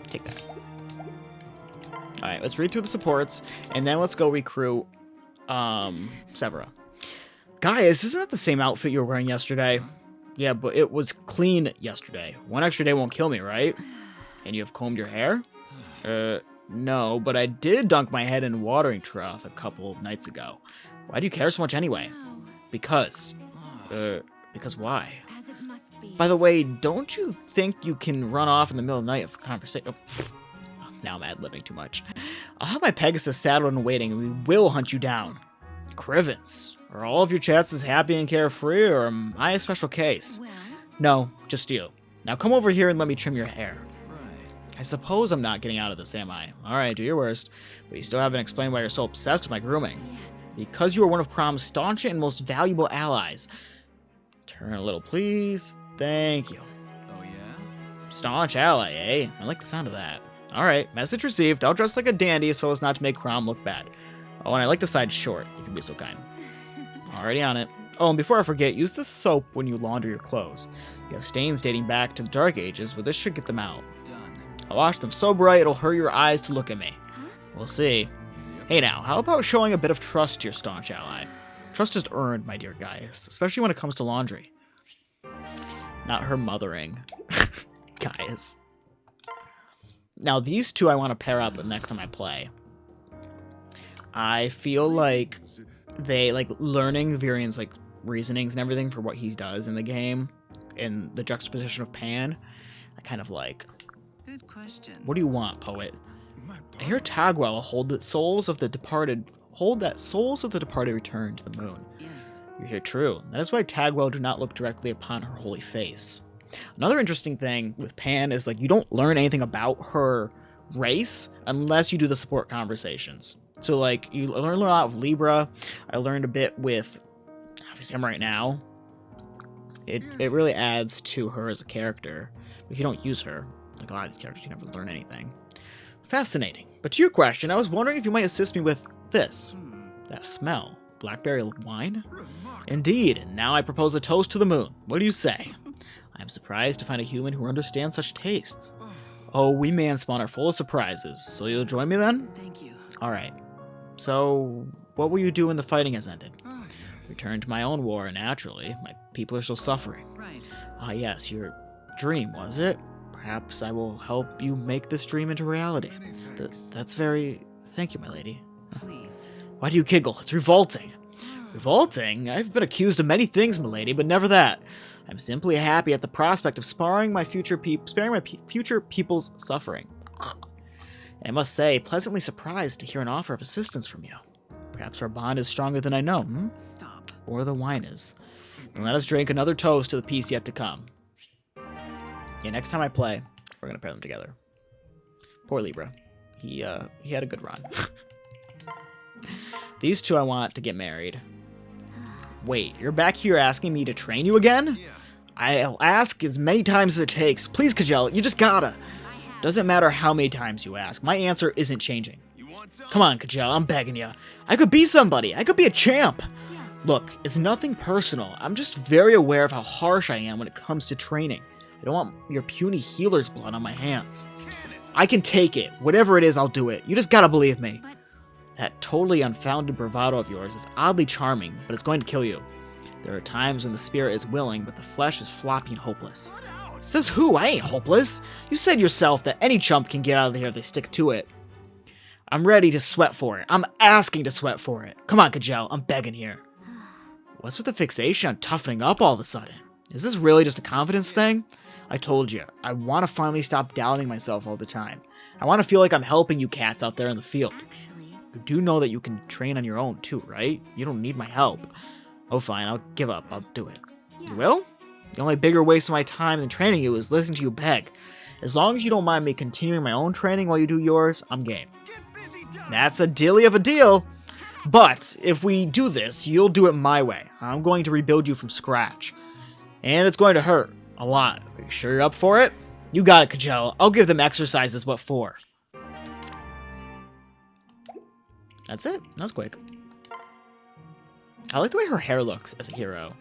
Take that. Alright, let's read through the supports, and then let's go recruit Severa. Guys, isn't that the same outfit you were wearing yesterday? Yeah, but it was clean yesterday. One extra day won't kill me, right? And you have combed your hair? No, but I did dunk my head in a watering trough a couple of nights ago. Why do you care so much anyway? No, Because. Because why? as it must be. By the way, don't you think you can run off in the middle of the night for conversation? Oh, now I'm ad-libbing too much. I'll have my Pegasus saddled and waiting, and we will hunt you down. Crivens, are all of your chats as happy and carefree, or am I a special case? Well, No, just you. Now come over here and let me trim your hair. Right. I suppose I'm not getting out of this, am I? Alright, do your worst. But you still haven't explained why you're so obsessed with my grooming. yes. Because you are one of Crom's staunchest and most valuable allies. Turn a little, please. Thank you. Oh, yeah? Staunch ally, eh? I like the sound of that. Alright, message received. I'll dress like a dandy so as not to make Crom look bad. Oh, and I like the side short, if you'd be so kind. Already on it. Oh, and before I forget, use this soap when you launder your clothes. You have stains dating back to the Dark Ages, but this should get them out. Done. I'll wash them so bright it'll hurt your eyes to look at me. Huh? We'll see. Yep. Hey now, how about showing a bit of trust to your staunch ally? Trust is earned, my dear Gaius, especially when it comes to laundry. Not her mothering. Gaius. Now, these two I want to pair up next time I play. I feel like they, like, learning Virian's, like, reasonings and everything for what he does in the game, and the juxtaposition of Pan, I kind of like. Good question. What do you want, poet? My I hear Tagwell will hold that souls of the departed return to the moon. Yes. You hear true. That is why Tagwell do not look directly upon her holy face. Another interesting thing with Pan is, like, you don't learn anything about her race unless you do the support conversations. So, like, you learn a lot with Libra. I learned a bit with, obviously, him right now. It really adds to her as a character. If you don't use her, like a lot of these characters, you never learn anything. Fascinating. But to your question, I was wondering if you might assist me with this. That smell. Blackberry wine? Indeed, and now I propose a toast to the moon. What do you say? I am surprised to find a human who understands such tastes. Oh, we manspawn are full of surprises, so you'll join me then? Thank you. Alright. So, what will you do when the fighting has ended? Ah, yes. Return to my own war, naturally. My people are still suffering. Right. Ah, yes, your dream, was it? Perhaps I will help you make this dream into reality. Many thanks. That's very... Thank you, my lady. Please. Why do you giggle? It's revolting. Revolting? I've been accused of many things, milady, but never that. I'm simply happy at the prospect of sparing my future people's suffering. And I must say, pleasantly surprised to hear an offer of assistance from you. Perhaps our bond is stronger than I know, hmm? Stop. Or the wine is. Then let us drink another toast to the peace yet to come. Yeah, next time I play, we're gonna pair them together. Poor Libra. He had a good run. These two I want to get married. Wait, you're back here asking me to train you again? Yeah. I'll ask as many times as it takes. Please, Kajel, you just gotta. Doesn't matter how many times you ask. My answer isn't changing. You want some? Come on, Kajel, I'm begging you. I could be somebody. I could be a champ. Look, it's nothing personal. I'm just very aware of how harsh I am when it comes to training. I don't want your puny healer's blood on my hands. I can take it. Whatever it is, I'll do it. You just gotta believe me. But- That totally unfounded bravado of yours is oddly charming, but it's going to kill you. There are times when the spirit is willing, but the flesh is floppy and hopeless. Cut out. Says who? I ain't hopeless. You said yourself that any chump can get out of here if they stick to it. I'm ready to sweat for it. I'm asking to sweat for it. Come on, Kajel. I'm begging here. What's with the fixation on toughening up all of a sudden? Is this really just a confidence thing? I told you, I want to finally stop doubting myself all the time. I want to feel like I'm helping you cats out there in the field. Actually, You do know that you can train on your own too, right? You don't need my help. Oh fine, I'll give up. I'll do it. yeah. You will? The only bigger waste of my time than training you is listening to you beg. As long as you don't mind me continuing my own training while you do yours, I'm game. Get busy, done. That's a dilly of a deal. But if we do this, you'll do it my way. I'm going to rebuild you from scratch. And it's going to hurt. A lot. Are you sure you're up for it? You got it, Kajel. I'll give them exercises. What for? That's it. That was quick. I like the way her hair looks as a hero.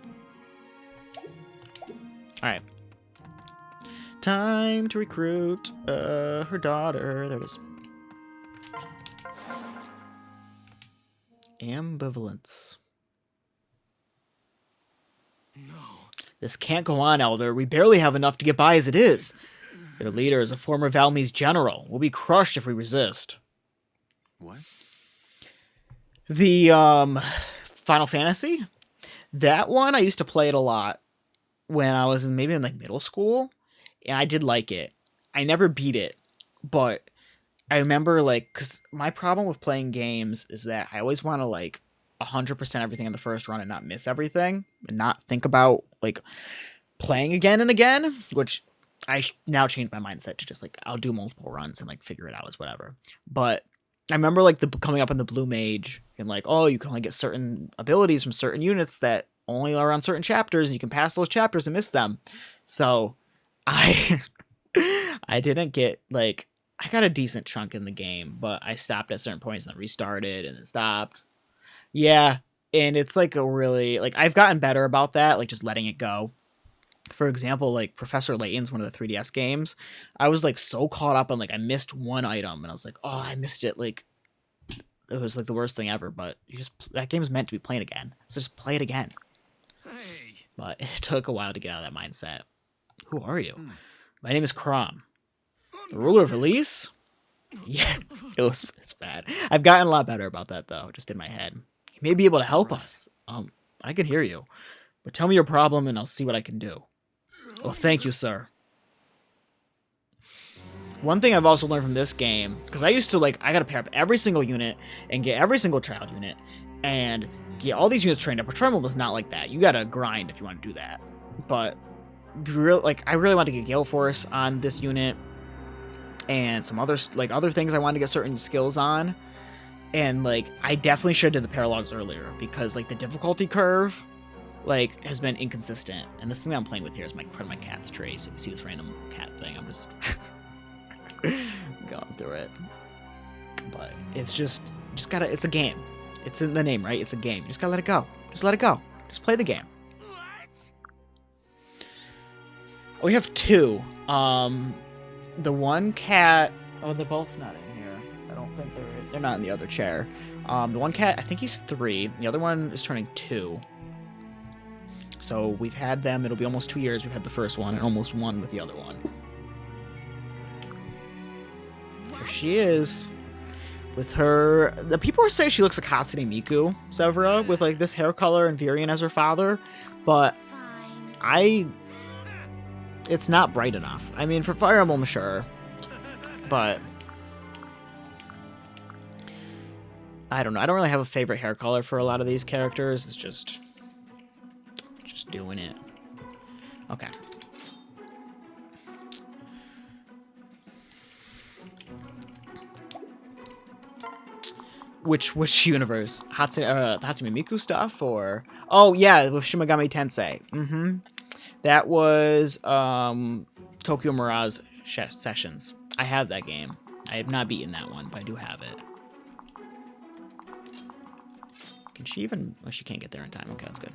Alright. Time to recruit her daughter. There it is. Ambivalence. No. This can't go on, Elder. We barely have enough to get by as it is. Their leader is a former Valmy's general. We'll be crushed if we resist. What? The Final Fantasy? That one, I used to play it a lot when I was maybe in like middle school, and I did like it. I never beat it, but I remember like, because my problem with playing games is that I always want to like 100% everything in the first run and not miss everything and not think about like playing again and again, which I now changed my mindset to just like I'll do multiple runs and like figure it out as whatever. But I remember like the coming up in the Blue Mage and like, oh, you can only get certain abilities from certain units that only are on certain chapters and you can pass those chapters and miss them. So I I didn't get like, I got a decent chunk in the game, but I stopped at certain points and then restarted and then stopped. Yeah. And it's like a really, like, I've gotten better about that, like just letting it go. For example, like Professor Layton's one of the 3DS games. I was like so caught up on like I missed one item and I was like, oh, I missed it. Like it was like the worst thing ever. But you just that game is meant to be played again, so just play it again. Hey. But it took a while to get out of that mindset. Who are you? My name is Crom, the ruler of Elise. Yeah, it's bad. I've gotten a lot better about that though, just in my head. You may be able to help us. I can hear you, but tell me your problem and I'll see what I can do. Well, thank you, sir. One thing I've also learned from this game, because I used to, like, I gotta pair up every single unit and get every single child unit and get all these units trained up. But Tremble was not like that. You gotta grind if you want to do that. But, I really want to get Gale Force on this unit and some other things I wanted to get certain skills on. And, like, I definitely should have did the Paralogues earlier because, like, the difficulty curve like has been inconsistent, and this thing that I'm playing with here is part of my cat's tree. So if you see this random cat thing, I'm just going through it. But it's just gotta. It's a game. It's in the name, right? It's a game. You just gotta let it go. Just let it go. Just play the game. What? We have two. The one cat. Oh, they're both not in here. I don't think they're not in the other chair. The one cat, I think he's 3. The other one is turning 2. So we've had them. It'll be almost 2 years. We've had the first one and almost 1 with the other one. There she is. With her... The people say she looks like Hatsune Miku, Severa, with like this hair color and Virion as her father. But Fine. it's not bright enough. I mean, for Fire Emblem, sure. But... I don't know. I don't really have a favorite hair color for a lot of these characters. It's just doing it. Okay. Which universe? Hatsune Miku stuff or oh yeah, with Shin Megami Tensei. That was Tokyo Mirage Sessions. I have that game. I have not beaten that one, but I do have it. Can she even? Oh, she can't get there in time. Okay, that's good.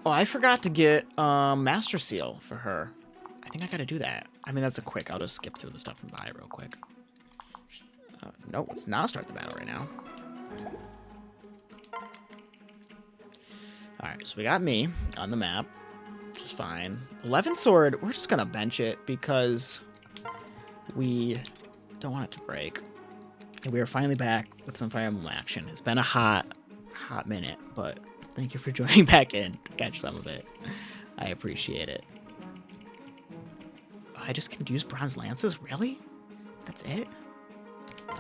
Oh, I forgot to get Master Seal for her. I think I gotta do that. I mean, that's a quick. I'll just skip through the stuff and buy it real quick. No, let's not start the battle right now. Alright, so we got me on the map, which is fine. 11 sword, we're just gonna bench it because we don't want it to break. And we are finally back with some Fire Emblem action. It's been a hot minute, but thank you for joining back in to catch some of it. I appreciate it. Oh, I just can use bronze lances? Really? That's it?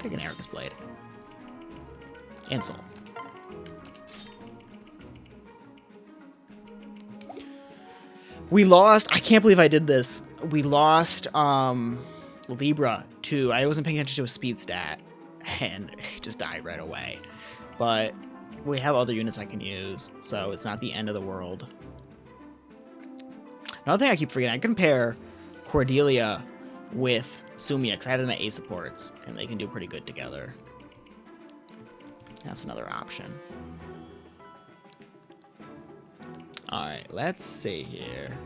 Take an Eric's blade. And soul. We lost. I can't believe I did this. We lost Libra to. I wasn't paying attention to a speed stat, and he just died right away. But we have other units I can use, so it's not the end of the world. Another thing I keep forgetting, I compare Cordelia with Sumia, because I have them at A supports, and they can do pretty good together. That's another option. Alright, let's see here.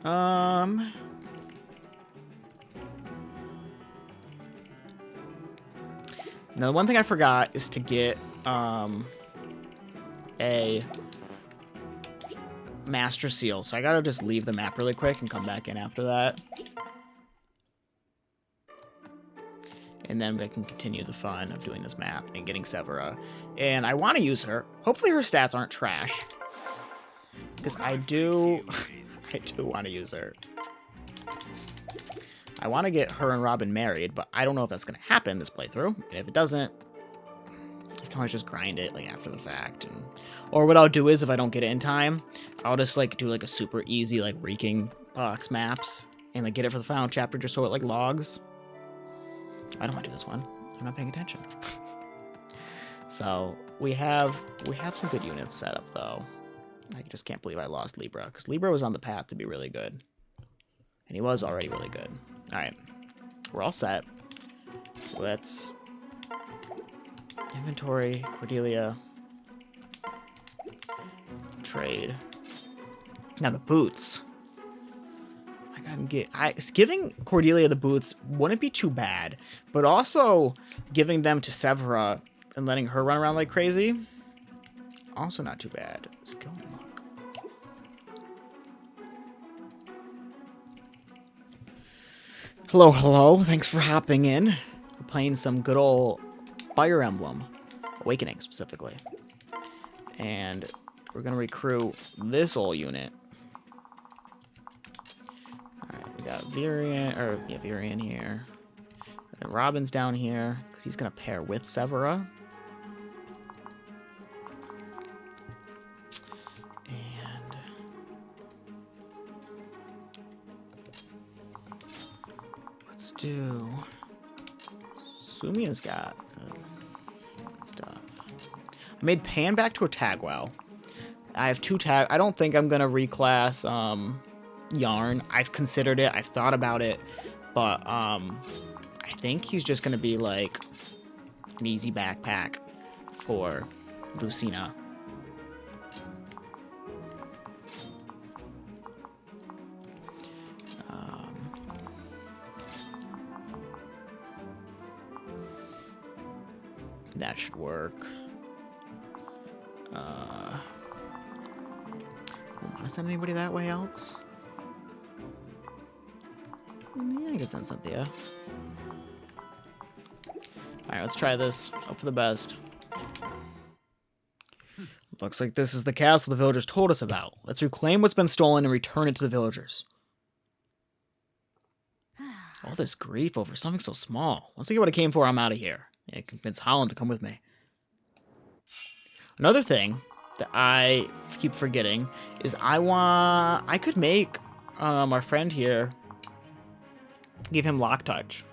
Now, the one thing I forgot is to get a Master Seal. So I gotta just leave the map really quick and come back in after that. And then we can continue the fun of doing this map and getting Severa. And I want to use her. Hopefully her stats aren't trash. Because I do want to use her. I want to get her and Robin married, but I don't know if that's going to happen this playthrough. And if it doesn't, I can always just grind it like after the fact. Or what I'll do is, if I don't get it in time, I'll just like do like a super easy like Reeking box maps and like get it for the final chapter just so it like logs. I don't want to do this one. I'm not paying attention. So we have some good units set up though. I just can't believe I lost Libra, because Libra was on the path to be really good. And he was already really good. Alright. We're all set. Let's inventory, Cordelia. Trade. Now the boots. I gotta giving Cordelia the boots wouldn't be too bad, but also giving them to Severa and letting her run around like crazy, also not too bad. Skill unlock. Hello, hello. Thanks for hopping in. We're playing some good old Fire Emblem, Awakening specifically, and we're gonna recruit this old unit. We got Virian here. And Robin's down here, because he's going to pair with Severa. And let's do... Sumia's got good stuff. I made Pan back to a Tagwell. I have 2 tag... I don't think I'm going to reclass... Yarn. I've considered it. I've thought about it, but I think he's just gonna be like an easy backpack for Lucina. That should work. I don't want to send anybody that way else. Yeah, I can send Cynthia. Alright, let's try this. Hope for the best. Looks like this is the castle the villagers told us about. Let's reclaim what's been stolen and return it to the villagers. All this grief over something so small. Once I get what I came for, I'm out of here. Yeah, convince Holland to come with me. Another thing that I keep forgetting is I could make our friend here, give him Lock Touch.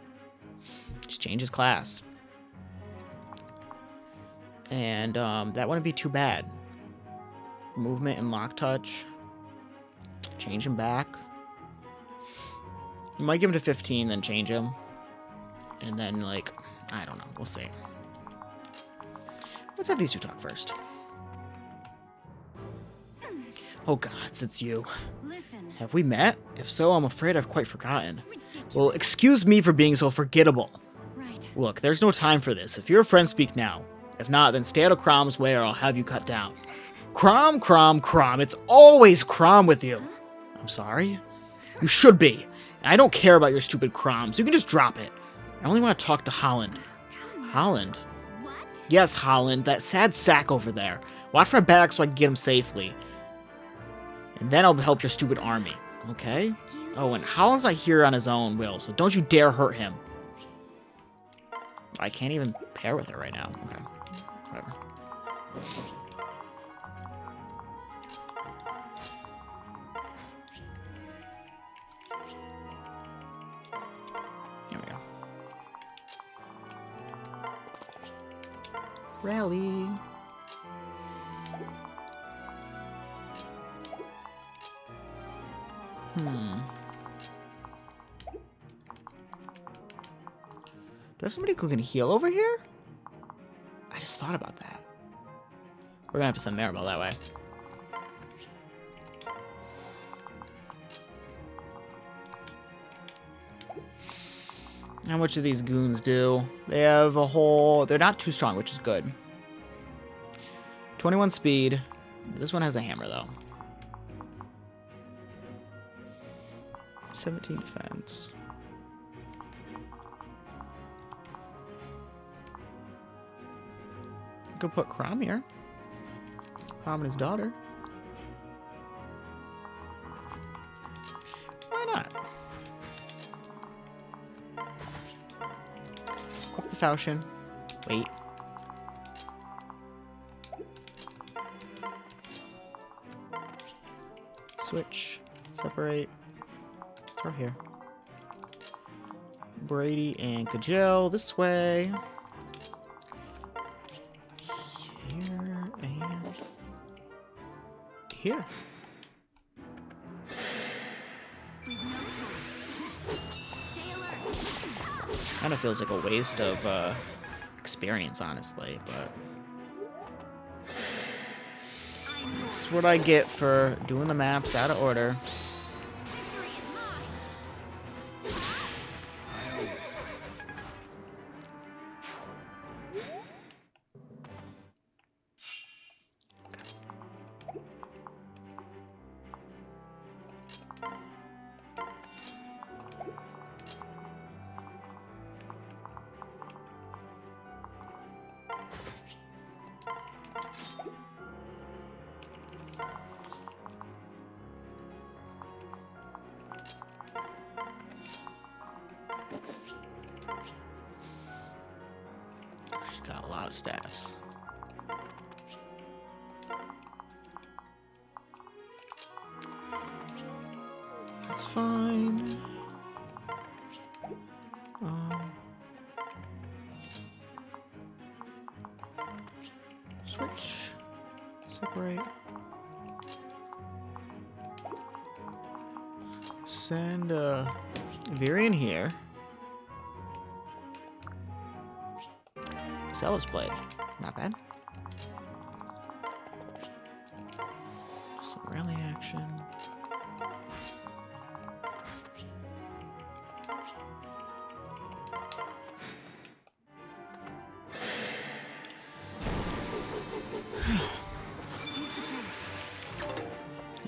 Just change his class. And that wouldn't be too bad. Movement and Lock Touch. Change him back. You might give him to 15, then change him. And then, like, I don't know. We'll see. Let's have these two talk first. Oh, gods, it's you. Listen. Have we met? If so, I'm afraid I've quite forgotten. Well, excuse me for being so forgettable. Right. Look, there's no time for this. If you're a friend, speak now. If not, then stay out of Crom's way or I'll have you cut down. Crom, Crom, Crom. It's always Crom with you. I'm sorry? You should be. I don't care about your stupid Croms. You can just drop it. I only want to talk to Holland. Holland? What? Yes, Holland. That sad sack over there. Watch my back so I can get him safely. And then I'll help your stupid army. Okay? Oh, and Holland's not here on his own will, so don't you dare hurt him. I can't even pair with her right now. Okay. Whatever. There we go. Rally. Do I have somebody who can heal over here? forgot about that. We're gonna have to send Maribel that way. How much do these goons do? They have a whole... They're not too strong, which is good. 21 speed. This one has a hammer, though. 17 defense. Could put Crom here. Crom and his daughter. Why not? Equip the falchion. Wait. Switch. Separate. Throw here. Brady and Kajel this way. Here and here. Kind of feels like a waste of experience, honestly, but that's what I get for doing the maps out of order. She's got a lot of stats. That's fine. Switch. Separate. Send Virion here. Zealous Blade. Not bad. Some rally action.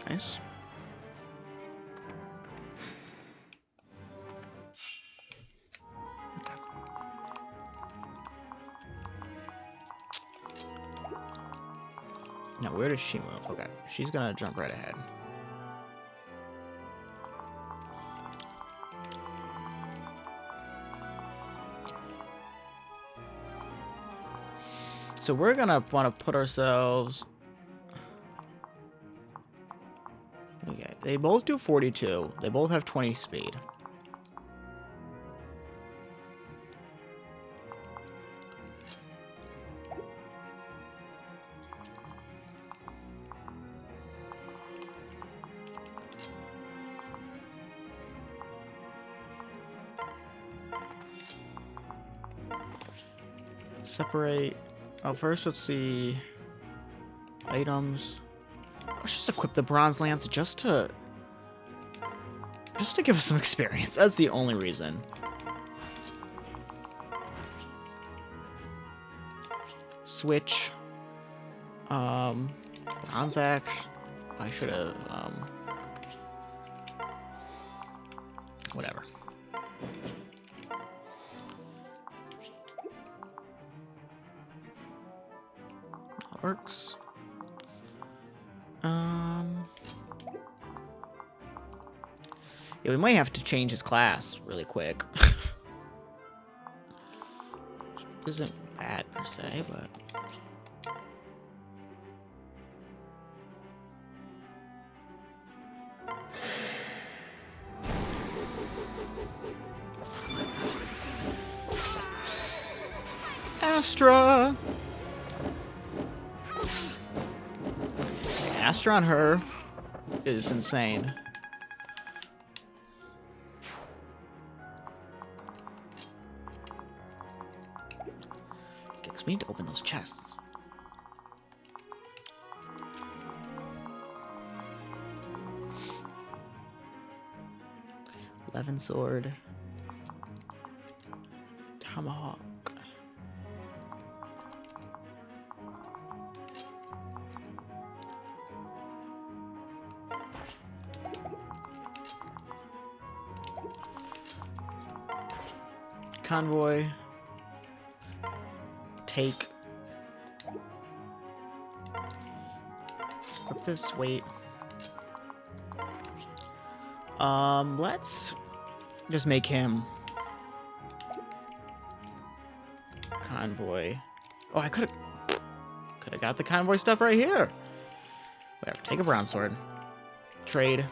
Nice. Okay. Now, where does she move? Okay, she's gonna jump right ahead. So we're gonna want to put ourselves... Okay, they both do 42. They both have 20 speed. Separate. Oh, first let's see items. Let's just equip the bronze lance just to give us some experience. That's the only reason. Switch. Bronze axe. I should have whatever. That works. Yeah, we might have to change his class really quick. Which isn't bad per se, but... Astra! Astra on her is insane. Because we need to open those chests. Levin sword. Tomahawk. Convoy. Take. Equip this. Wait. Let's just make him convoy. Oh, I could have got the convoy stuff right here. Whatever. Take a brown sword. Trade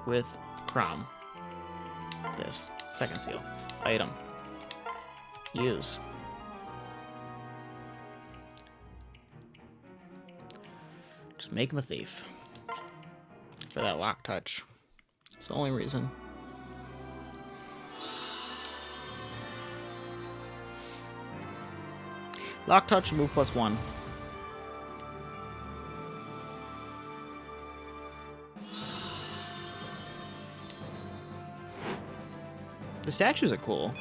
with Crom. This second seal. Item. Use. Just make him a thief. For that lock touch. It's the only reason. Lock touch, move +1. The statues are cool.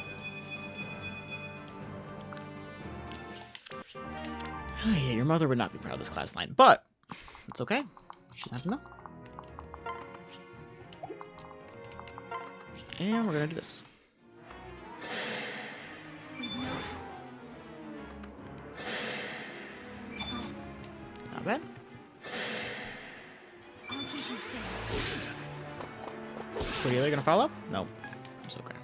Oh, yeah, your mother would not be proud of this class line, but it's okay. She doesn't have to know. And we're gonna do this. Not bad. So are they gonna follow up? Nope. It's okay.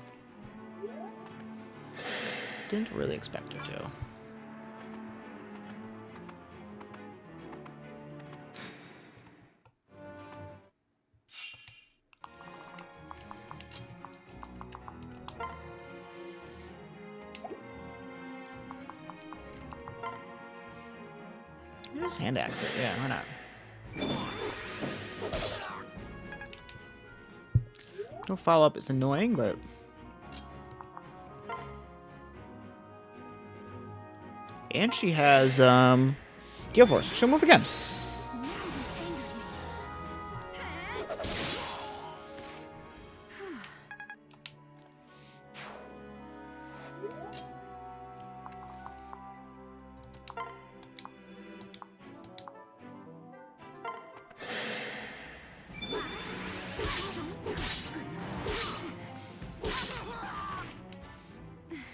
Didn't really expect her to. Just hand axe it, yeah, why not? No follow-up is annoying, but... And she has, Gale Force. She'll move again.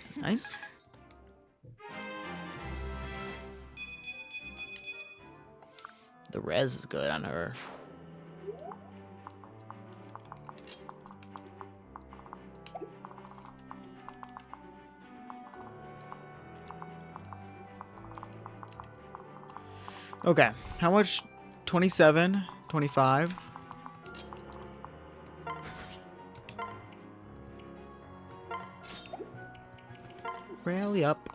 That's nice. The res is good on her. Okay, how much? 27, 25. Rally up.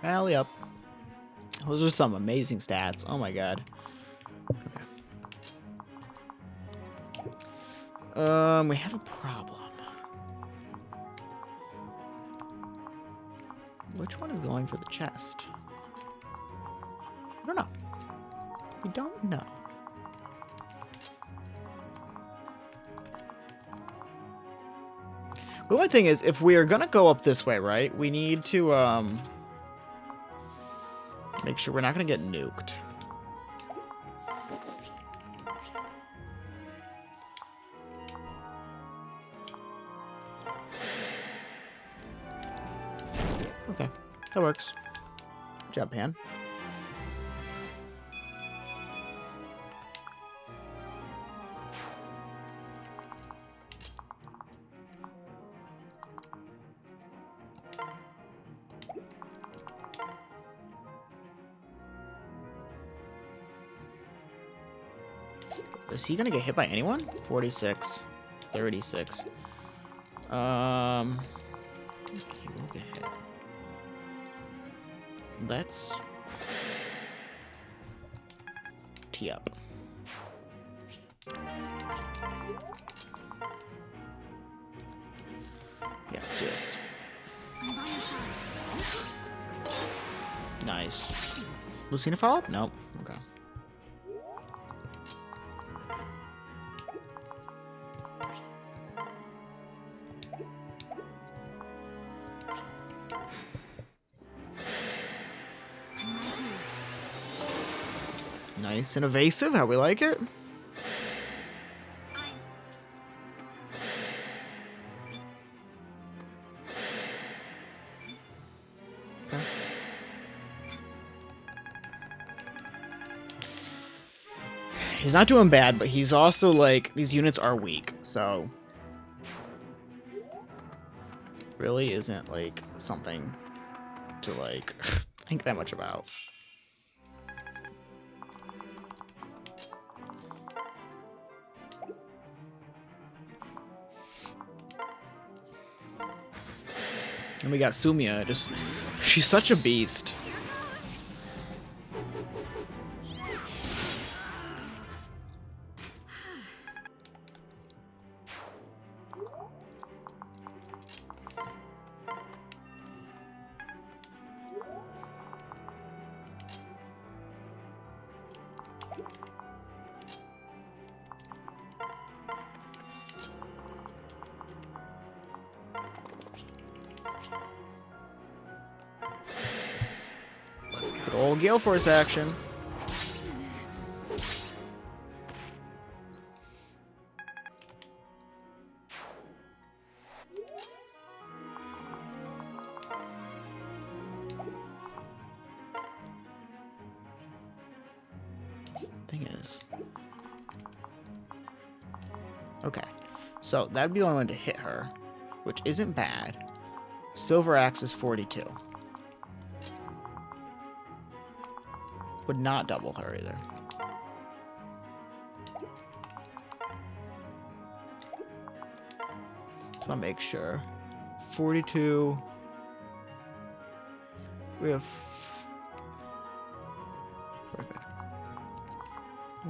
Rally up. Those are some amazing stats. Oh my god. Okay. We have a problem. Which one is going for the chest? I don't know. We don't know. The only thing is, if we are gonna go up this way, right, we need to, make sure we're not gonna get nuked. Okay, that works. Good job, Pan. Is he gonna get hit by anyone? 46, 36. He will get hit. Let's tee up. Yeah, just nice. Lucina follow up? Nope. Okay. Nice and evasive, how we like it. Okay. He's not doing bad, but he's also like, these units are weak, so really isn't like something to like think that much about. And we got Sumia, just she's such a beast. Good old Gale Force action. Thing is, okay, so that'd be the only one to hit her, which isn't bad. Silver Axe is 42. Would not double her either. So I'll make sure. 42. We have. Perfect.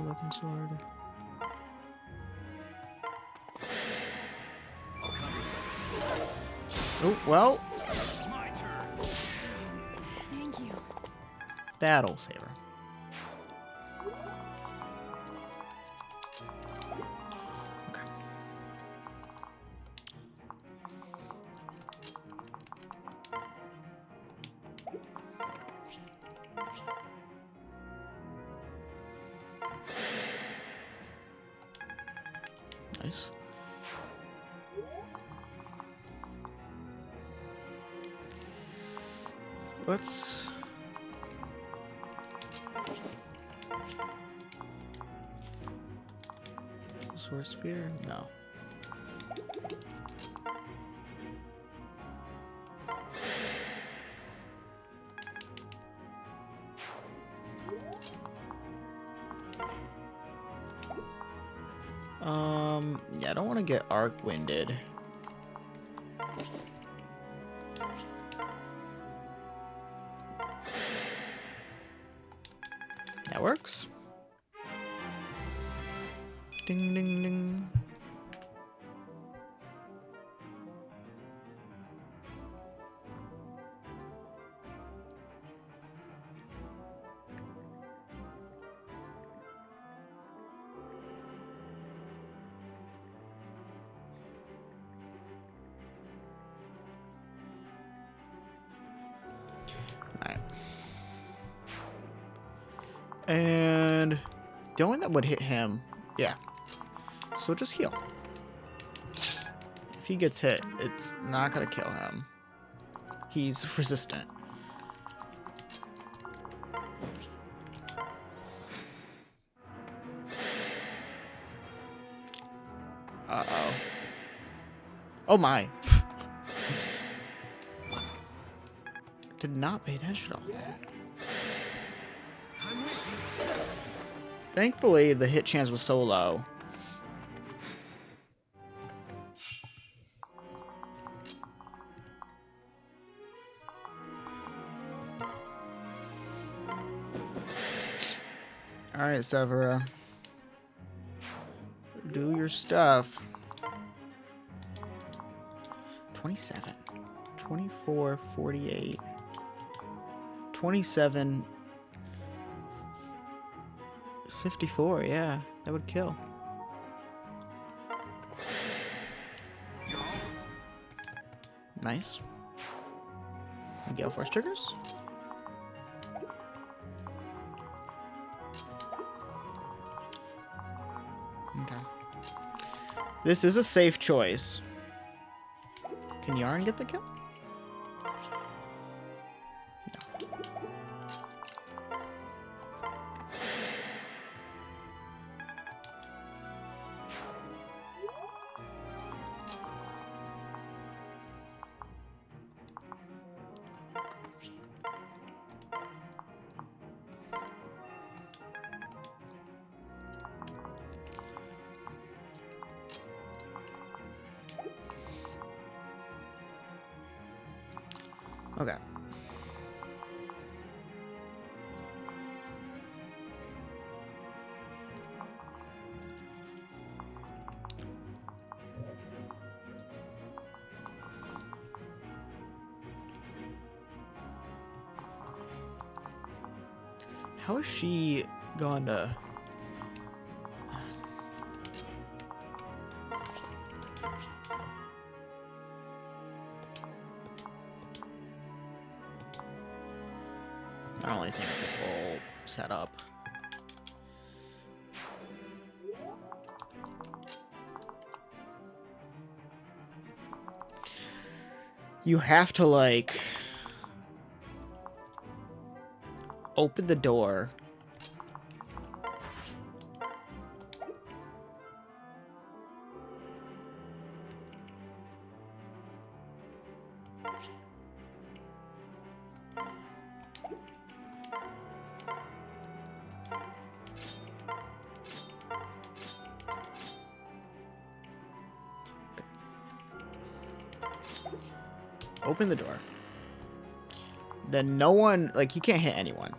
11 sword. Oh, well. My turn. Thank you. That'll save her. Okay. Nice. Let's... Source Sphere? No. Yeah, I don't want to get arc-winded. That works. Ding, ding, ding. Alright. And the only that would hit him, yeah. So just heal. If he gets hit, it's not gonna kill him. He's resistant. Uh-oh. Oh my. Did not pay attention to all that. I'm with you. Thankfully, the hit chance was so low. Alright, Severa. Do your stuff. 27. 24, 48. 27. 54, yeah. That would kill. Nice. Gale Force triggers. Okay. This is a safe choice. Can Yarn get the kill? Okay. How is she gone to... I don't really think of this whole setup. You have to, like, open the door. Open the door. Then no one, like, he can't hit anyone.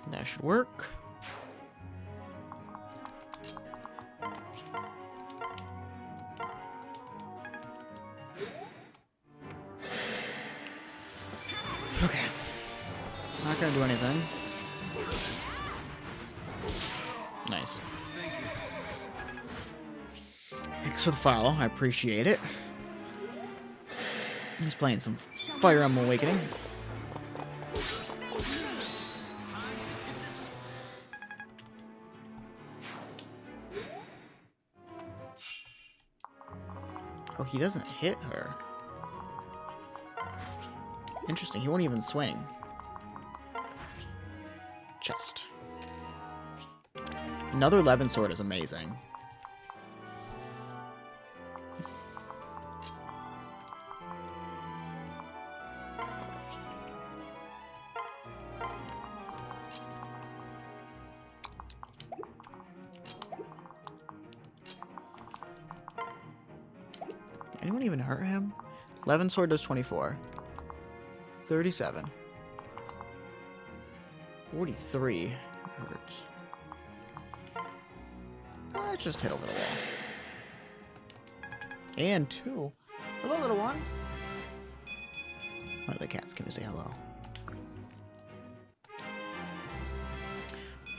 That should work. Okay. Not gonna do anything. Nice. Thanks for the follow. I appreciate it. He's playing some Fire Emblem Awakening. Oh, he doesn't hit her. Interesting, he won't even swing. Chest. Another 11 sword is amazing. Anyone even hurt him? 11 sword does 24. 37. 43. Hurts. It just hit over the wall. And 2. Hello, little one. One of the cats can say hello.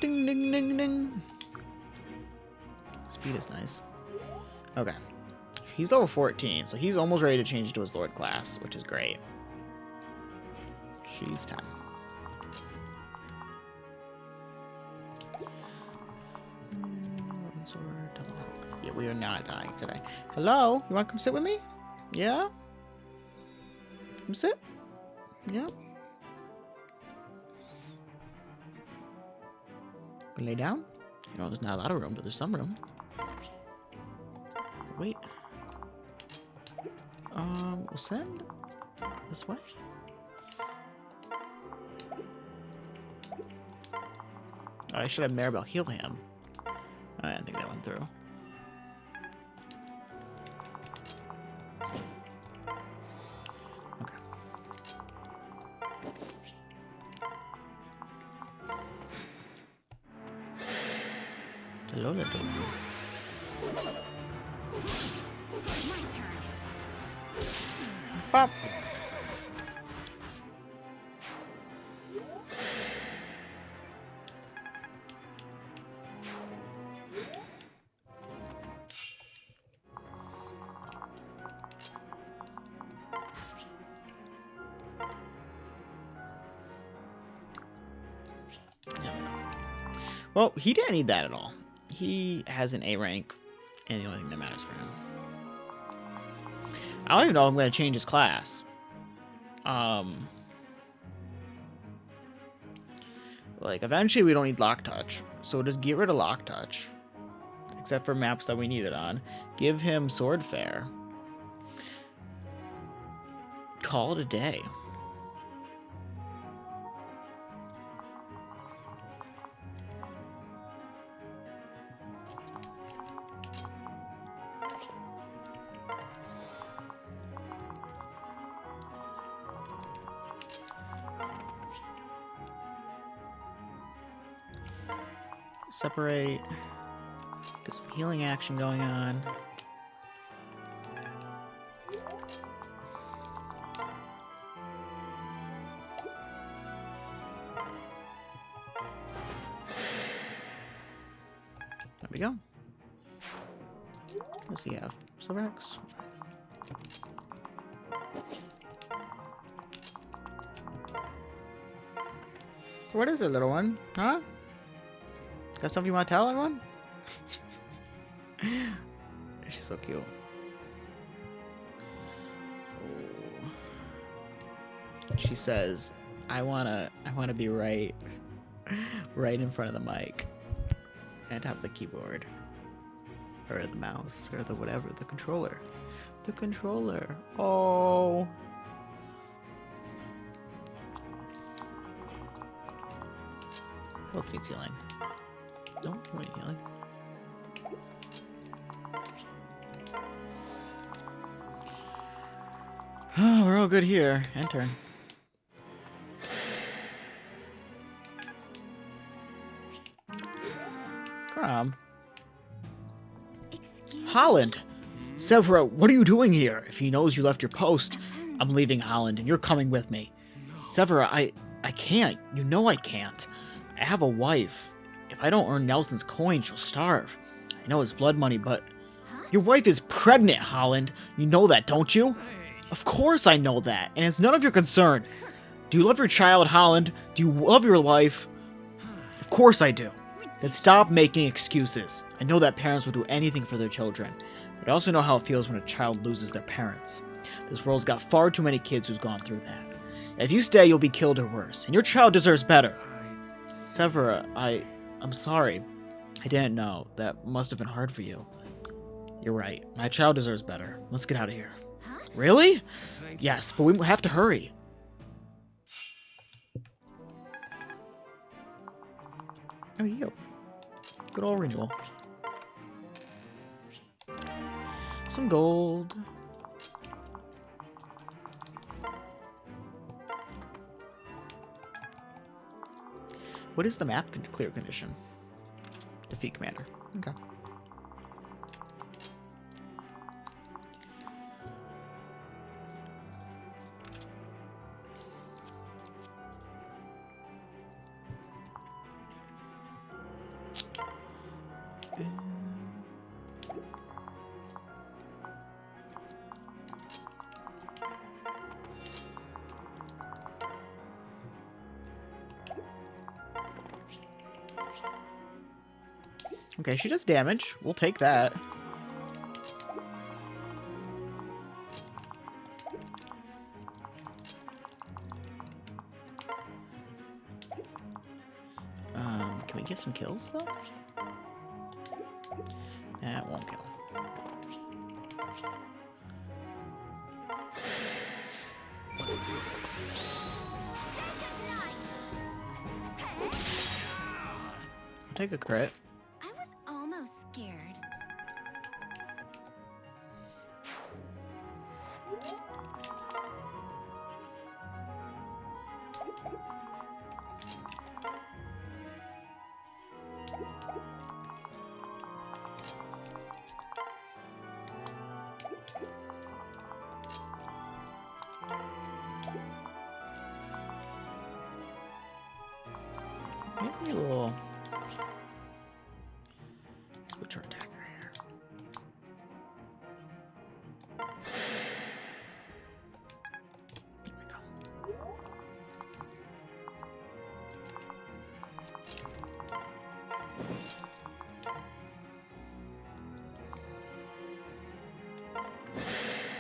Ding, ding, ding, ding. Speed is nice. Okay. He's level 14, so he's almost ready to change to his Lord class, which is great. She's 10. Sword, double hook. Yeah, we are not dying today. Hello? You want to come sit with me? Yeah? Come sit? Yeah? Can lay down? You know, there's not a lot of room, but there's some room. Wait. We'll send this way. Oh, I should have Maribel heal him. I didn't think that went through. Okay. Hello, little. My turn. Pop. Well, he didn't need that at all. He has an A rank, and the only thing that matters for him. I don't even know if I'm going to change his class. Like, eventually we don't need Lock Touch, so just get rid of Lock Touch. Except for maps that we need it on. Give him Sword Fair. Call it a day. Separate. Get some healing action going on. There we go. What does he have? Silverex? So what is it, little one? Huh? Got something you want to tell everyone? She's so cute. Oh. She says, I wanna be right in front of the mic and have the keyboard or the mouse or the whatever, the controller. The controller. Oh. Who else needs healing? Don't you want healing? Oh, we're all good here. Enter. Crom. Excuse Holland! Severa, what are you doing here? If he knows you left your post, I'm leaving Holland and you're coming with me. Severa, I can't. You know I can't. I have a wife. If I don't earn Nelson's coin, she'll starve. I know it's blood money, but... Your wife is pregnant, Holland. You know that, don't you? Of course I know that, and it's none of your concern. Do you love your child, Holland? Do you love your life? Of course I do. Then stop making excuses. I know that parents will do anything for their children, but I also know how it feels when a child loses their parents. This world's got far too many kids who's gone through that. If you stay, you'll be killed or worse, and your child deserves better. Severa, I'm sorry. I didn't know. That must have been hard for you. You're right. My child deserves better. Let's get out of here. Huh? Really? Yes, but we have to hurry. Oh, yeah. Good old renewal. Some gold. What is the map clear condition? Defeat commander. Okay. Okay, she does damage. We'll take that. Can we get some kills, though? That won't kill. I'll take a crit. I was almost scared. Maybe we'll switch our attacker here. There we go.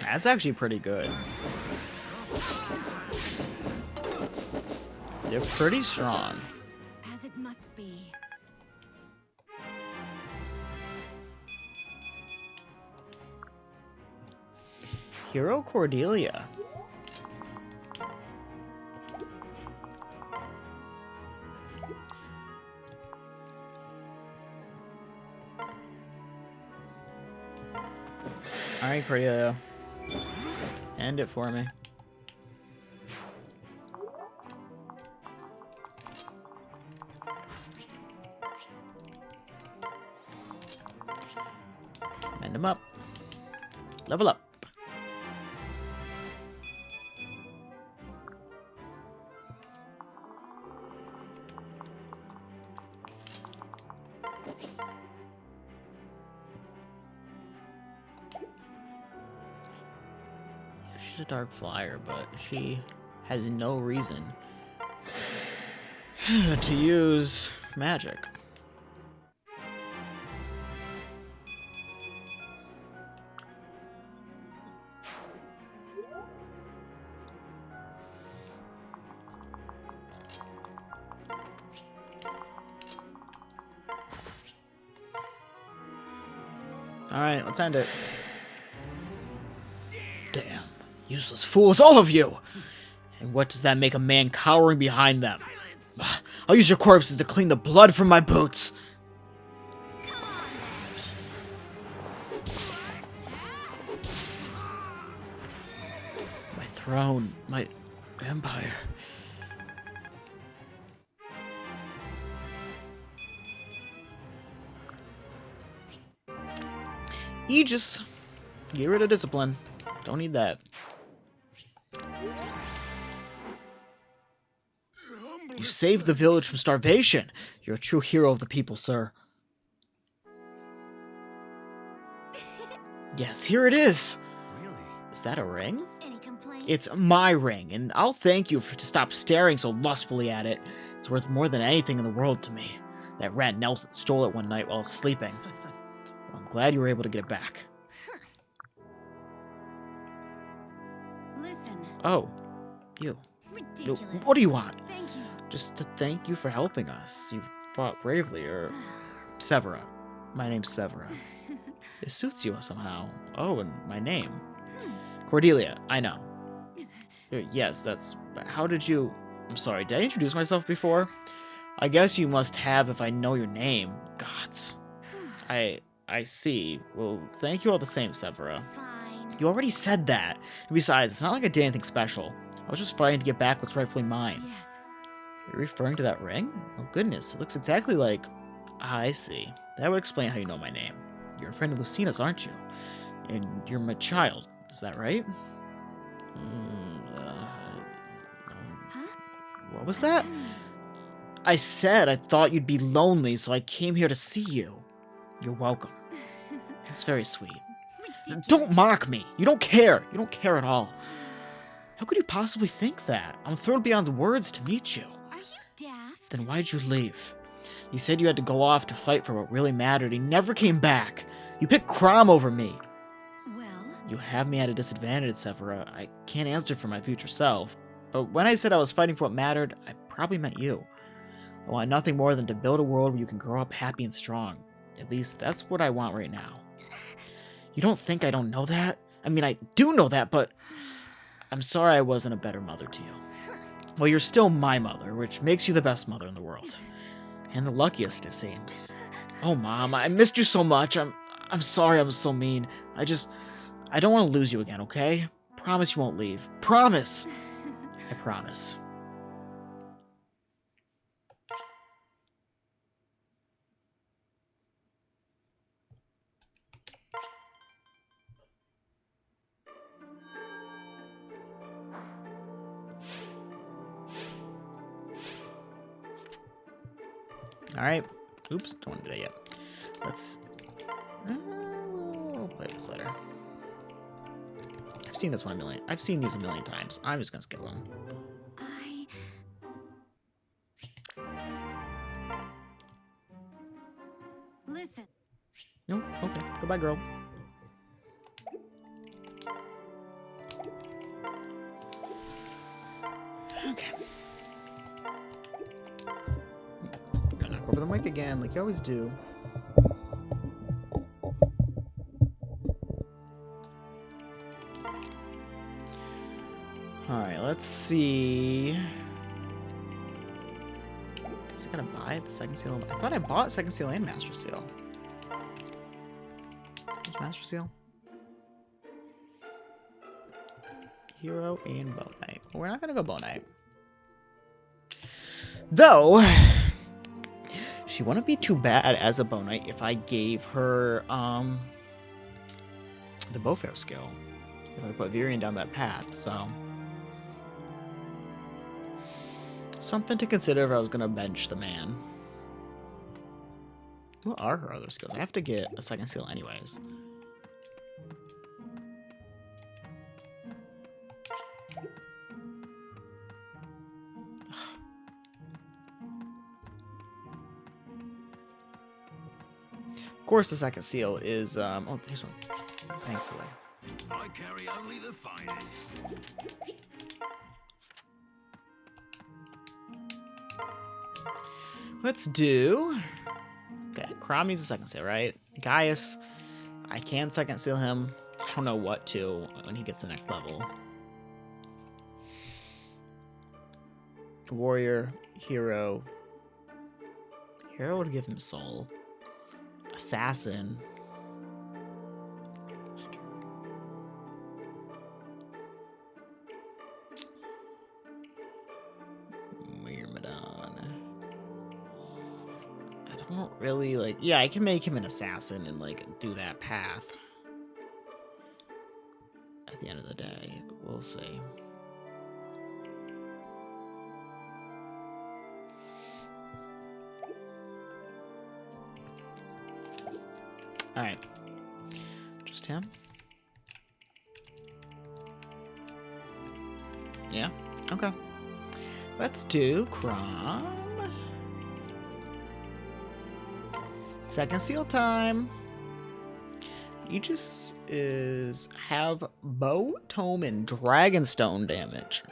That's actually pretty good. They're pretty strong. As it must be. Hero Cordelia. Alright, Cordelia. End it for me. Mend him up. Level up. She's a dark flyer, but she has no reason to use magic. Alright, let's end it. Damn. Useless fools, all of you! And what does that make a man cowering behind them? I'll use your corpses to clean the blood from my boots! My throne, my empire. Aegis. Get rid of discipline. Don't need that. You saved the village from starvation. You're a true hero of the people, sir. Yes, here it is. Really? Is that a ring? Any complaints? It's my ring, and I'll thank you to stop staring so lustfully at it. It's worth more than anything in the world to me. That rat Nelson stole it one night while I was sleeping. Well, I'm glad you were able to get it back. Listen. Oh, you. Ridiculous. What do you want? Thank you. Just to thank you for helping us. You fought bravely, or... Severa. My name's Severa. It suits you somehow. Oh, and my name. Cordelia, I know. Yes, that's... But how did you... I'm sorry, did I introduce myself before? I guess you must have if I know your name. Gods. I see. Well, thank you all the same, Severa. Fine. You already said that. And besides, it's not like I did anything special. I was just fighting to get back what's rightfully mine. Yes. You're referring to that ring? Oh goodness, it looks exactly like... I see. That would explain how you know my name. You're a friend of Lucina's, aren't you? And you're my child. Is that right? Huh? What was that? I said I thought you'd be lonely, so I came here to see you. You're welcome. It's very sweet. Ridiculous. Don't mock me. You don't care. You don't care at all. How could you possibly think that? I'm thrilled beyond words to meet you. Are you daft? Then why'd you leave? You said you had to go off to fight for what really mattered. He never came back. You picked Crom over me. Well, You have me at a disadvantage, Severa. I can't answer for my future self. But when I said I was fighting for what mattered, I probably meant you. I want nothing more than to build a world where you can grow up happy and strong. At least that's what I want right now. You don't think I don't know that? I mean, I do know that, but I'm sorry I wasn't a better mother to you. Well, you're still my mother, which makes you the best mother in the world. And the luckiest, it seems. Oh, Mom, I missed you so much. I'm sorry I'm so mean. I don't want to lose you again, okay? Promise you won't leave. Promise! I promise. Alright. Oops, don't want to do that yet. Let's... we'll play this later. I've seen this one a million... I've seen these a million times. I'm just gonna skip them. Listen. No? Okay. Goodbye, girl. Okay. I'm gonna knock over the mic again, like you always do. Alright, let's see. Guess I gotta buy the second seal. I thought I bought second seal and master seal. Where's master seal? Hero and Bow Knight. Well, we're not gonna go Bow Knight. Though, she wouldn't be too bad as a Bow Knight if I gave her the Bowfair skill. If I put Virion down that path, so something to consider if I was gonna bench the man. What are her other skills? I have to get a second seal anyways. Of course, the second seal is oh, here's one. Thankfully. I carry only the finest. Let's do... Okay, Crom needs a second seal, right? Gaius, I can second seal him. I don't know what to when he gets to the next level. Warrior, hero. Hero would give him soul. Assassin. I don't really like. Yeah, I can make him an assassin and like do that path. At the end of the day, we'll see. All right, just him. Yeah. Okay. Let's do Crom. Second seal time. Aegis is have bow, tome, and dragonstone damage.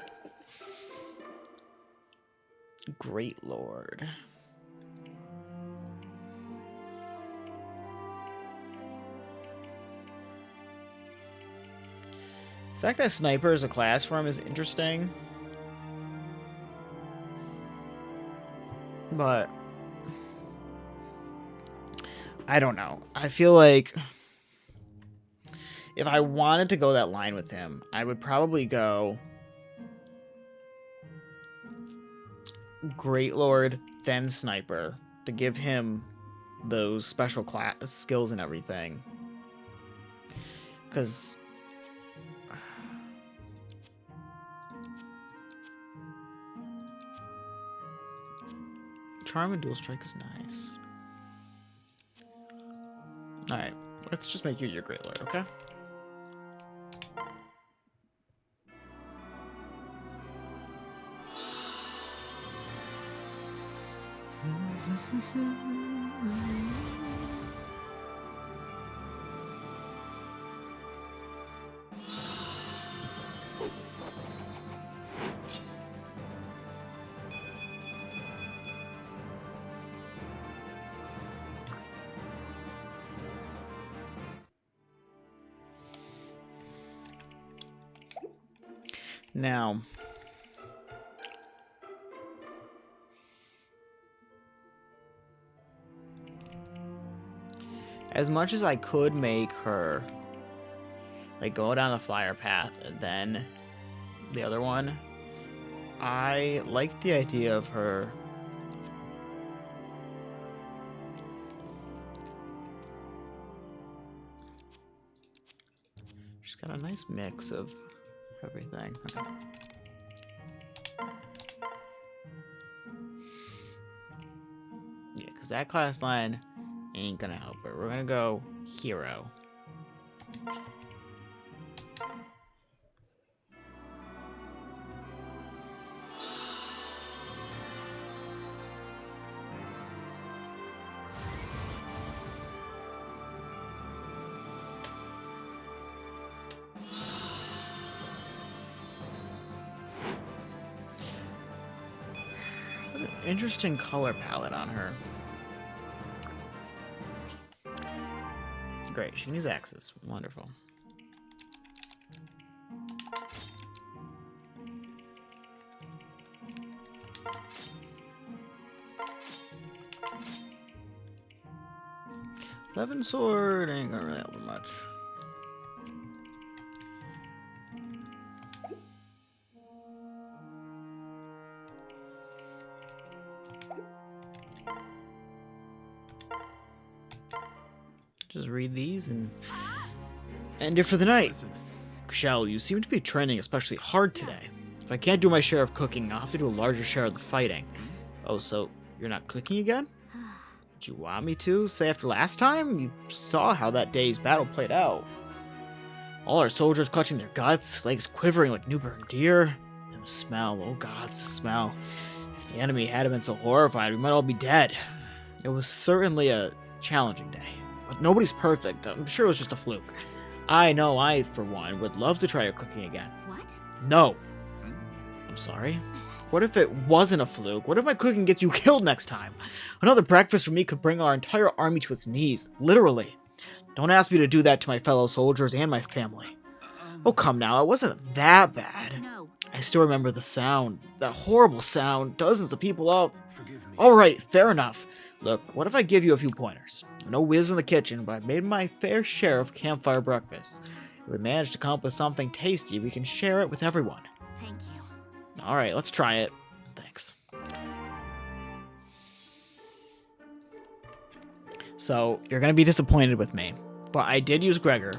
Great Lord. The fact that sniper is a class for him is interesting. But I don't know. I feel like if I wanted to go that line with him, I would probably go Great Lord, then Sniper, to give him those special class skills and everything. Because Charm and Dual Strike is nice. Alright, let's just make you your Great Lord, okay? Now, as much as I could make her like go down the flyer path and then the other one, I like the idea of her she's got a nice mix of everything. Okay. Yeah, because that class line ain't gonna help her. We're gonna go hero. What an interesting color palette on her. Great, she can use axes. Wonderful. Weapon sword ain't gonna really help her much. Just read these and end it for the night. Kashal, you seem to be training especially hard today. If I can't do my share of cooking, I'll have to do a larger share of the fighting. Oh, so you're not cooking again? Did you want me to? Say after last time? You saw how that day's battle played out. All our soldiers clutching their guts, legs quivering like newborn deer. And the smell, oh god, the smell. If the enemy hadn't been so horrified, we might all be dead. It was certainly a challenging day. But nobody's perfect. I'm sure it was just a fluke. I know I, for one, would love to try your cooking again. What? No. I'm sorry. What if it wasn't a fluke? What if my cooking gets you killed next time? Another breakfast for me could bring our entire army to its knees. Literally. Don't ask me to do that to my fellow soldiers and my family. Oh, come now. It wasn't that bad. No. I still remember the sound. That horrible sound. Dozens of people out. Forgive me. Alright, fair enough. Look, what if I give you a few pointers? I'm no whiz in the kitchen, but I've made my fair share of campfire breakfasts. If we manage to come up with something tasty, we can share it with everyone. Thank you. Alright, let's try it. Thanks. So, you're going to be disappointed with me, but I did use Gregor,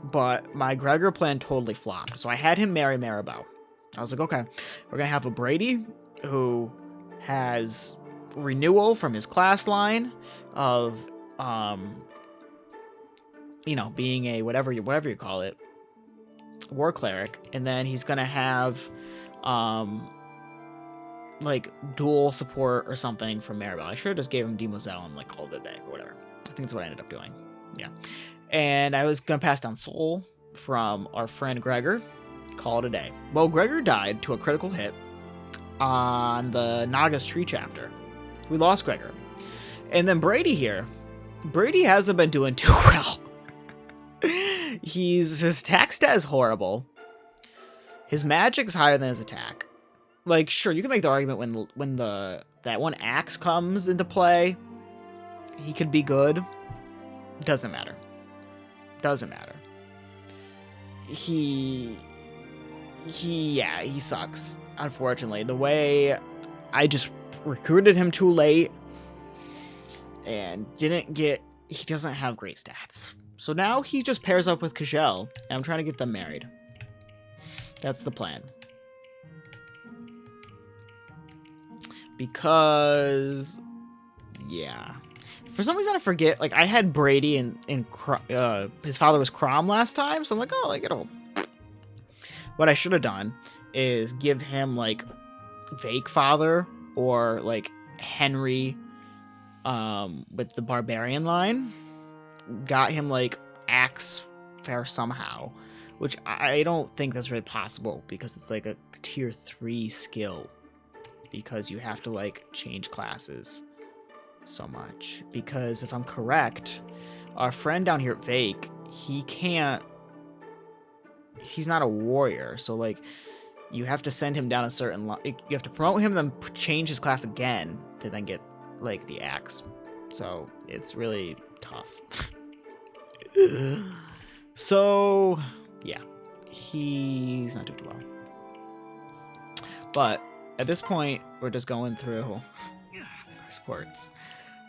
but my Gregor plan totally flopped. So I had him marry Maribel. I was like, okay, we're going to have a Brady who has renewal from his class line of, you know, being a whatever you call it, war cleric, and then he's going to have, like, dual support or something from Maribel. I should have just gave him Demoiselle and, like, called it a day or whatever. I think that's what I ended up doing. Yeah. And I was going to pass down Soul from our friend Gregor. Call it a day. Well, Gregor died to a critical hit on the Naga's Tree chapter. We lost Gregor. And then Brady here. Brady hasn't been doing too well. His attack stat is horrible. His magic's higher than his attack. Like, sure, you can make the argument when that one axe comes into play, he could be good. Doesn't matter. Doesn't matter. He sucks, unfortunately. The way I just recruited him too late and he doesn't have great stats. So now he just pairs up with Kajel, and I'm trying to get them married. That's the plan. Because, yeah. For some reason I forget, like, I had Brady and his father was Crom last time, so I'm like, oh, like, it'll... What I should have done is give him, like, Vake father or, like, Henry with the barbarian line. Got him, like, axe fair somehow, which I don't think that's really possible because it's, like, a tier 3 skill. Because you have to, like, change classes so much. Because if I'm correct, our friend down here at Vake, he's not a warrior. So, like, you have to send him down a certain line. You have to promote him, then change his class again to then get, like, the axe. So, it's really tough. So, yeah. He's not doing too well. But, at this point, we're just going through our sports.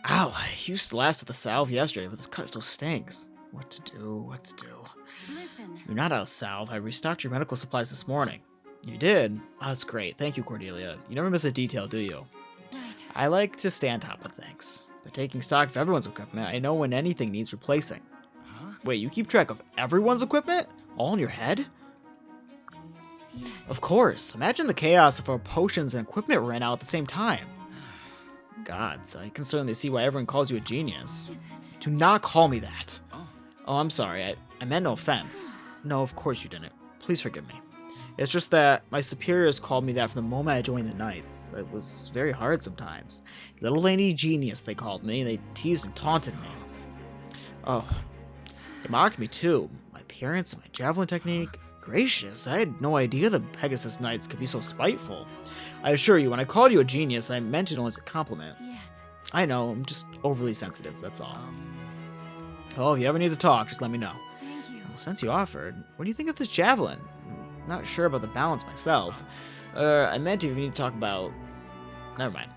Ow, I used to last at the salve yesterday, but this cut still stinks. What to do? Listen. You're not out of salve. I restocked your medical supplies this morning. You did? Oh, that's great. Thank you, Cordelia. You never miss a detail, do you? Right. I like to stay on top of things. By taking stock of everyone's equipment, I know when anything needs replacing. Huh? Wait, you keep track of everyone's equipment? All in your head? Yes. Of course. Imagine the chaos if our potions and equipment ran out at the same time. Gods, I can certainly see why everyone calls you a genius. Do not call me that. Oh, I'm sorry. I meant no offense. No, of course you didn't. Please forgive me. It's just that my superiors called me that from the moment I joined the Knights. It was very hard sometimes. Little Lady Genius, they called me. They teased and taunted me. Oh, they mocked me too. My appearance and my javelin technique. Gracious, I had no idea the Pegasus Knights could be so spiteful. I assure you, when I called you a genius, I meant it only as a compliment. Yes. I know, I'm just overly sensitive, that's all. Oh, if you ever need to talk, just let me know. Thank you. Well, since you offered, what do you think of this javelin? I'm not sure about the balance myself. I meant if you need to talk about... Never mind.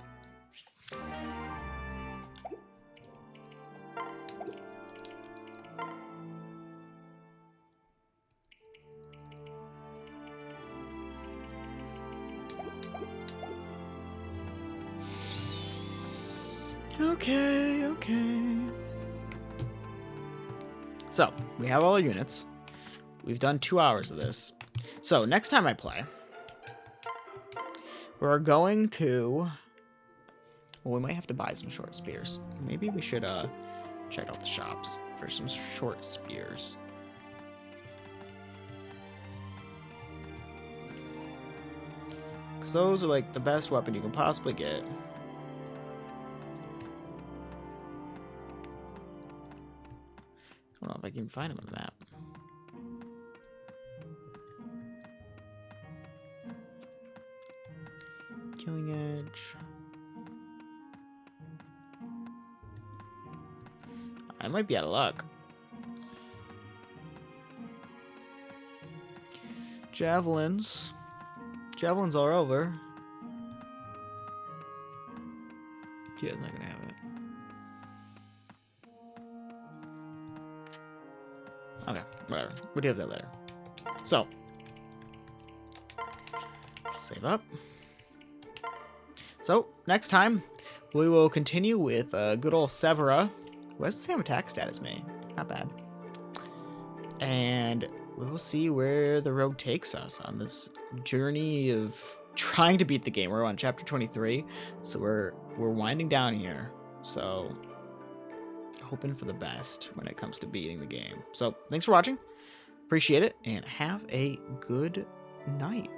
Okay. So, we have all our units. We've done 2 hours of this. So, next time I play, we're going to... Well, we might have to buy some short spears. Maybe we should check out the shops for some short spears. Because those are like the best weapon you can possibly get. I don't know if I can find them on the map. Killing Edge. I might be out of luck. Javelins. Javelins are over. Kid's not gonna have it. Okay, whatever. We'll deal with that later. So, save up. So, next time, we will continue with good old Severa, who has the same attack stat as me. Not bad. And we will see where the rogue takes us on this journey of trying to beat the game. We're on chapter 23, so we're winding down here. So, hoping for the best when it comes to beating the game. So, thanks for watching. Appreciate it, and have a good night.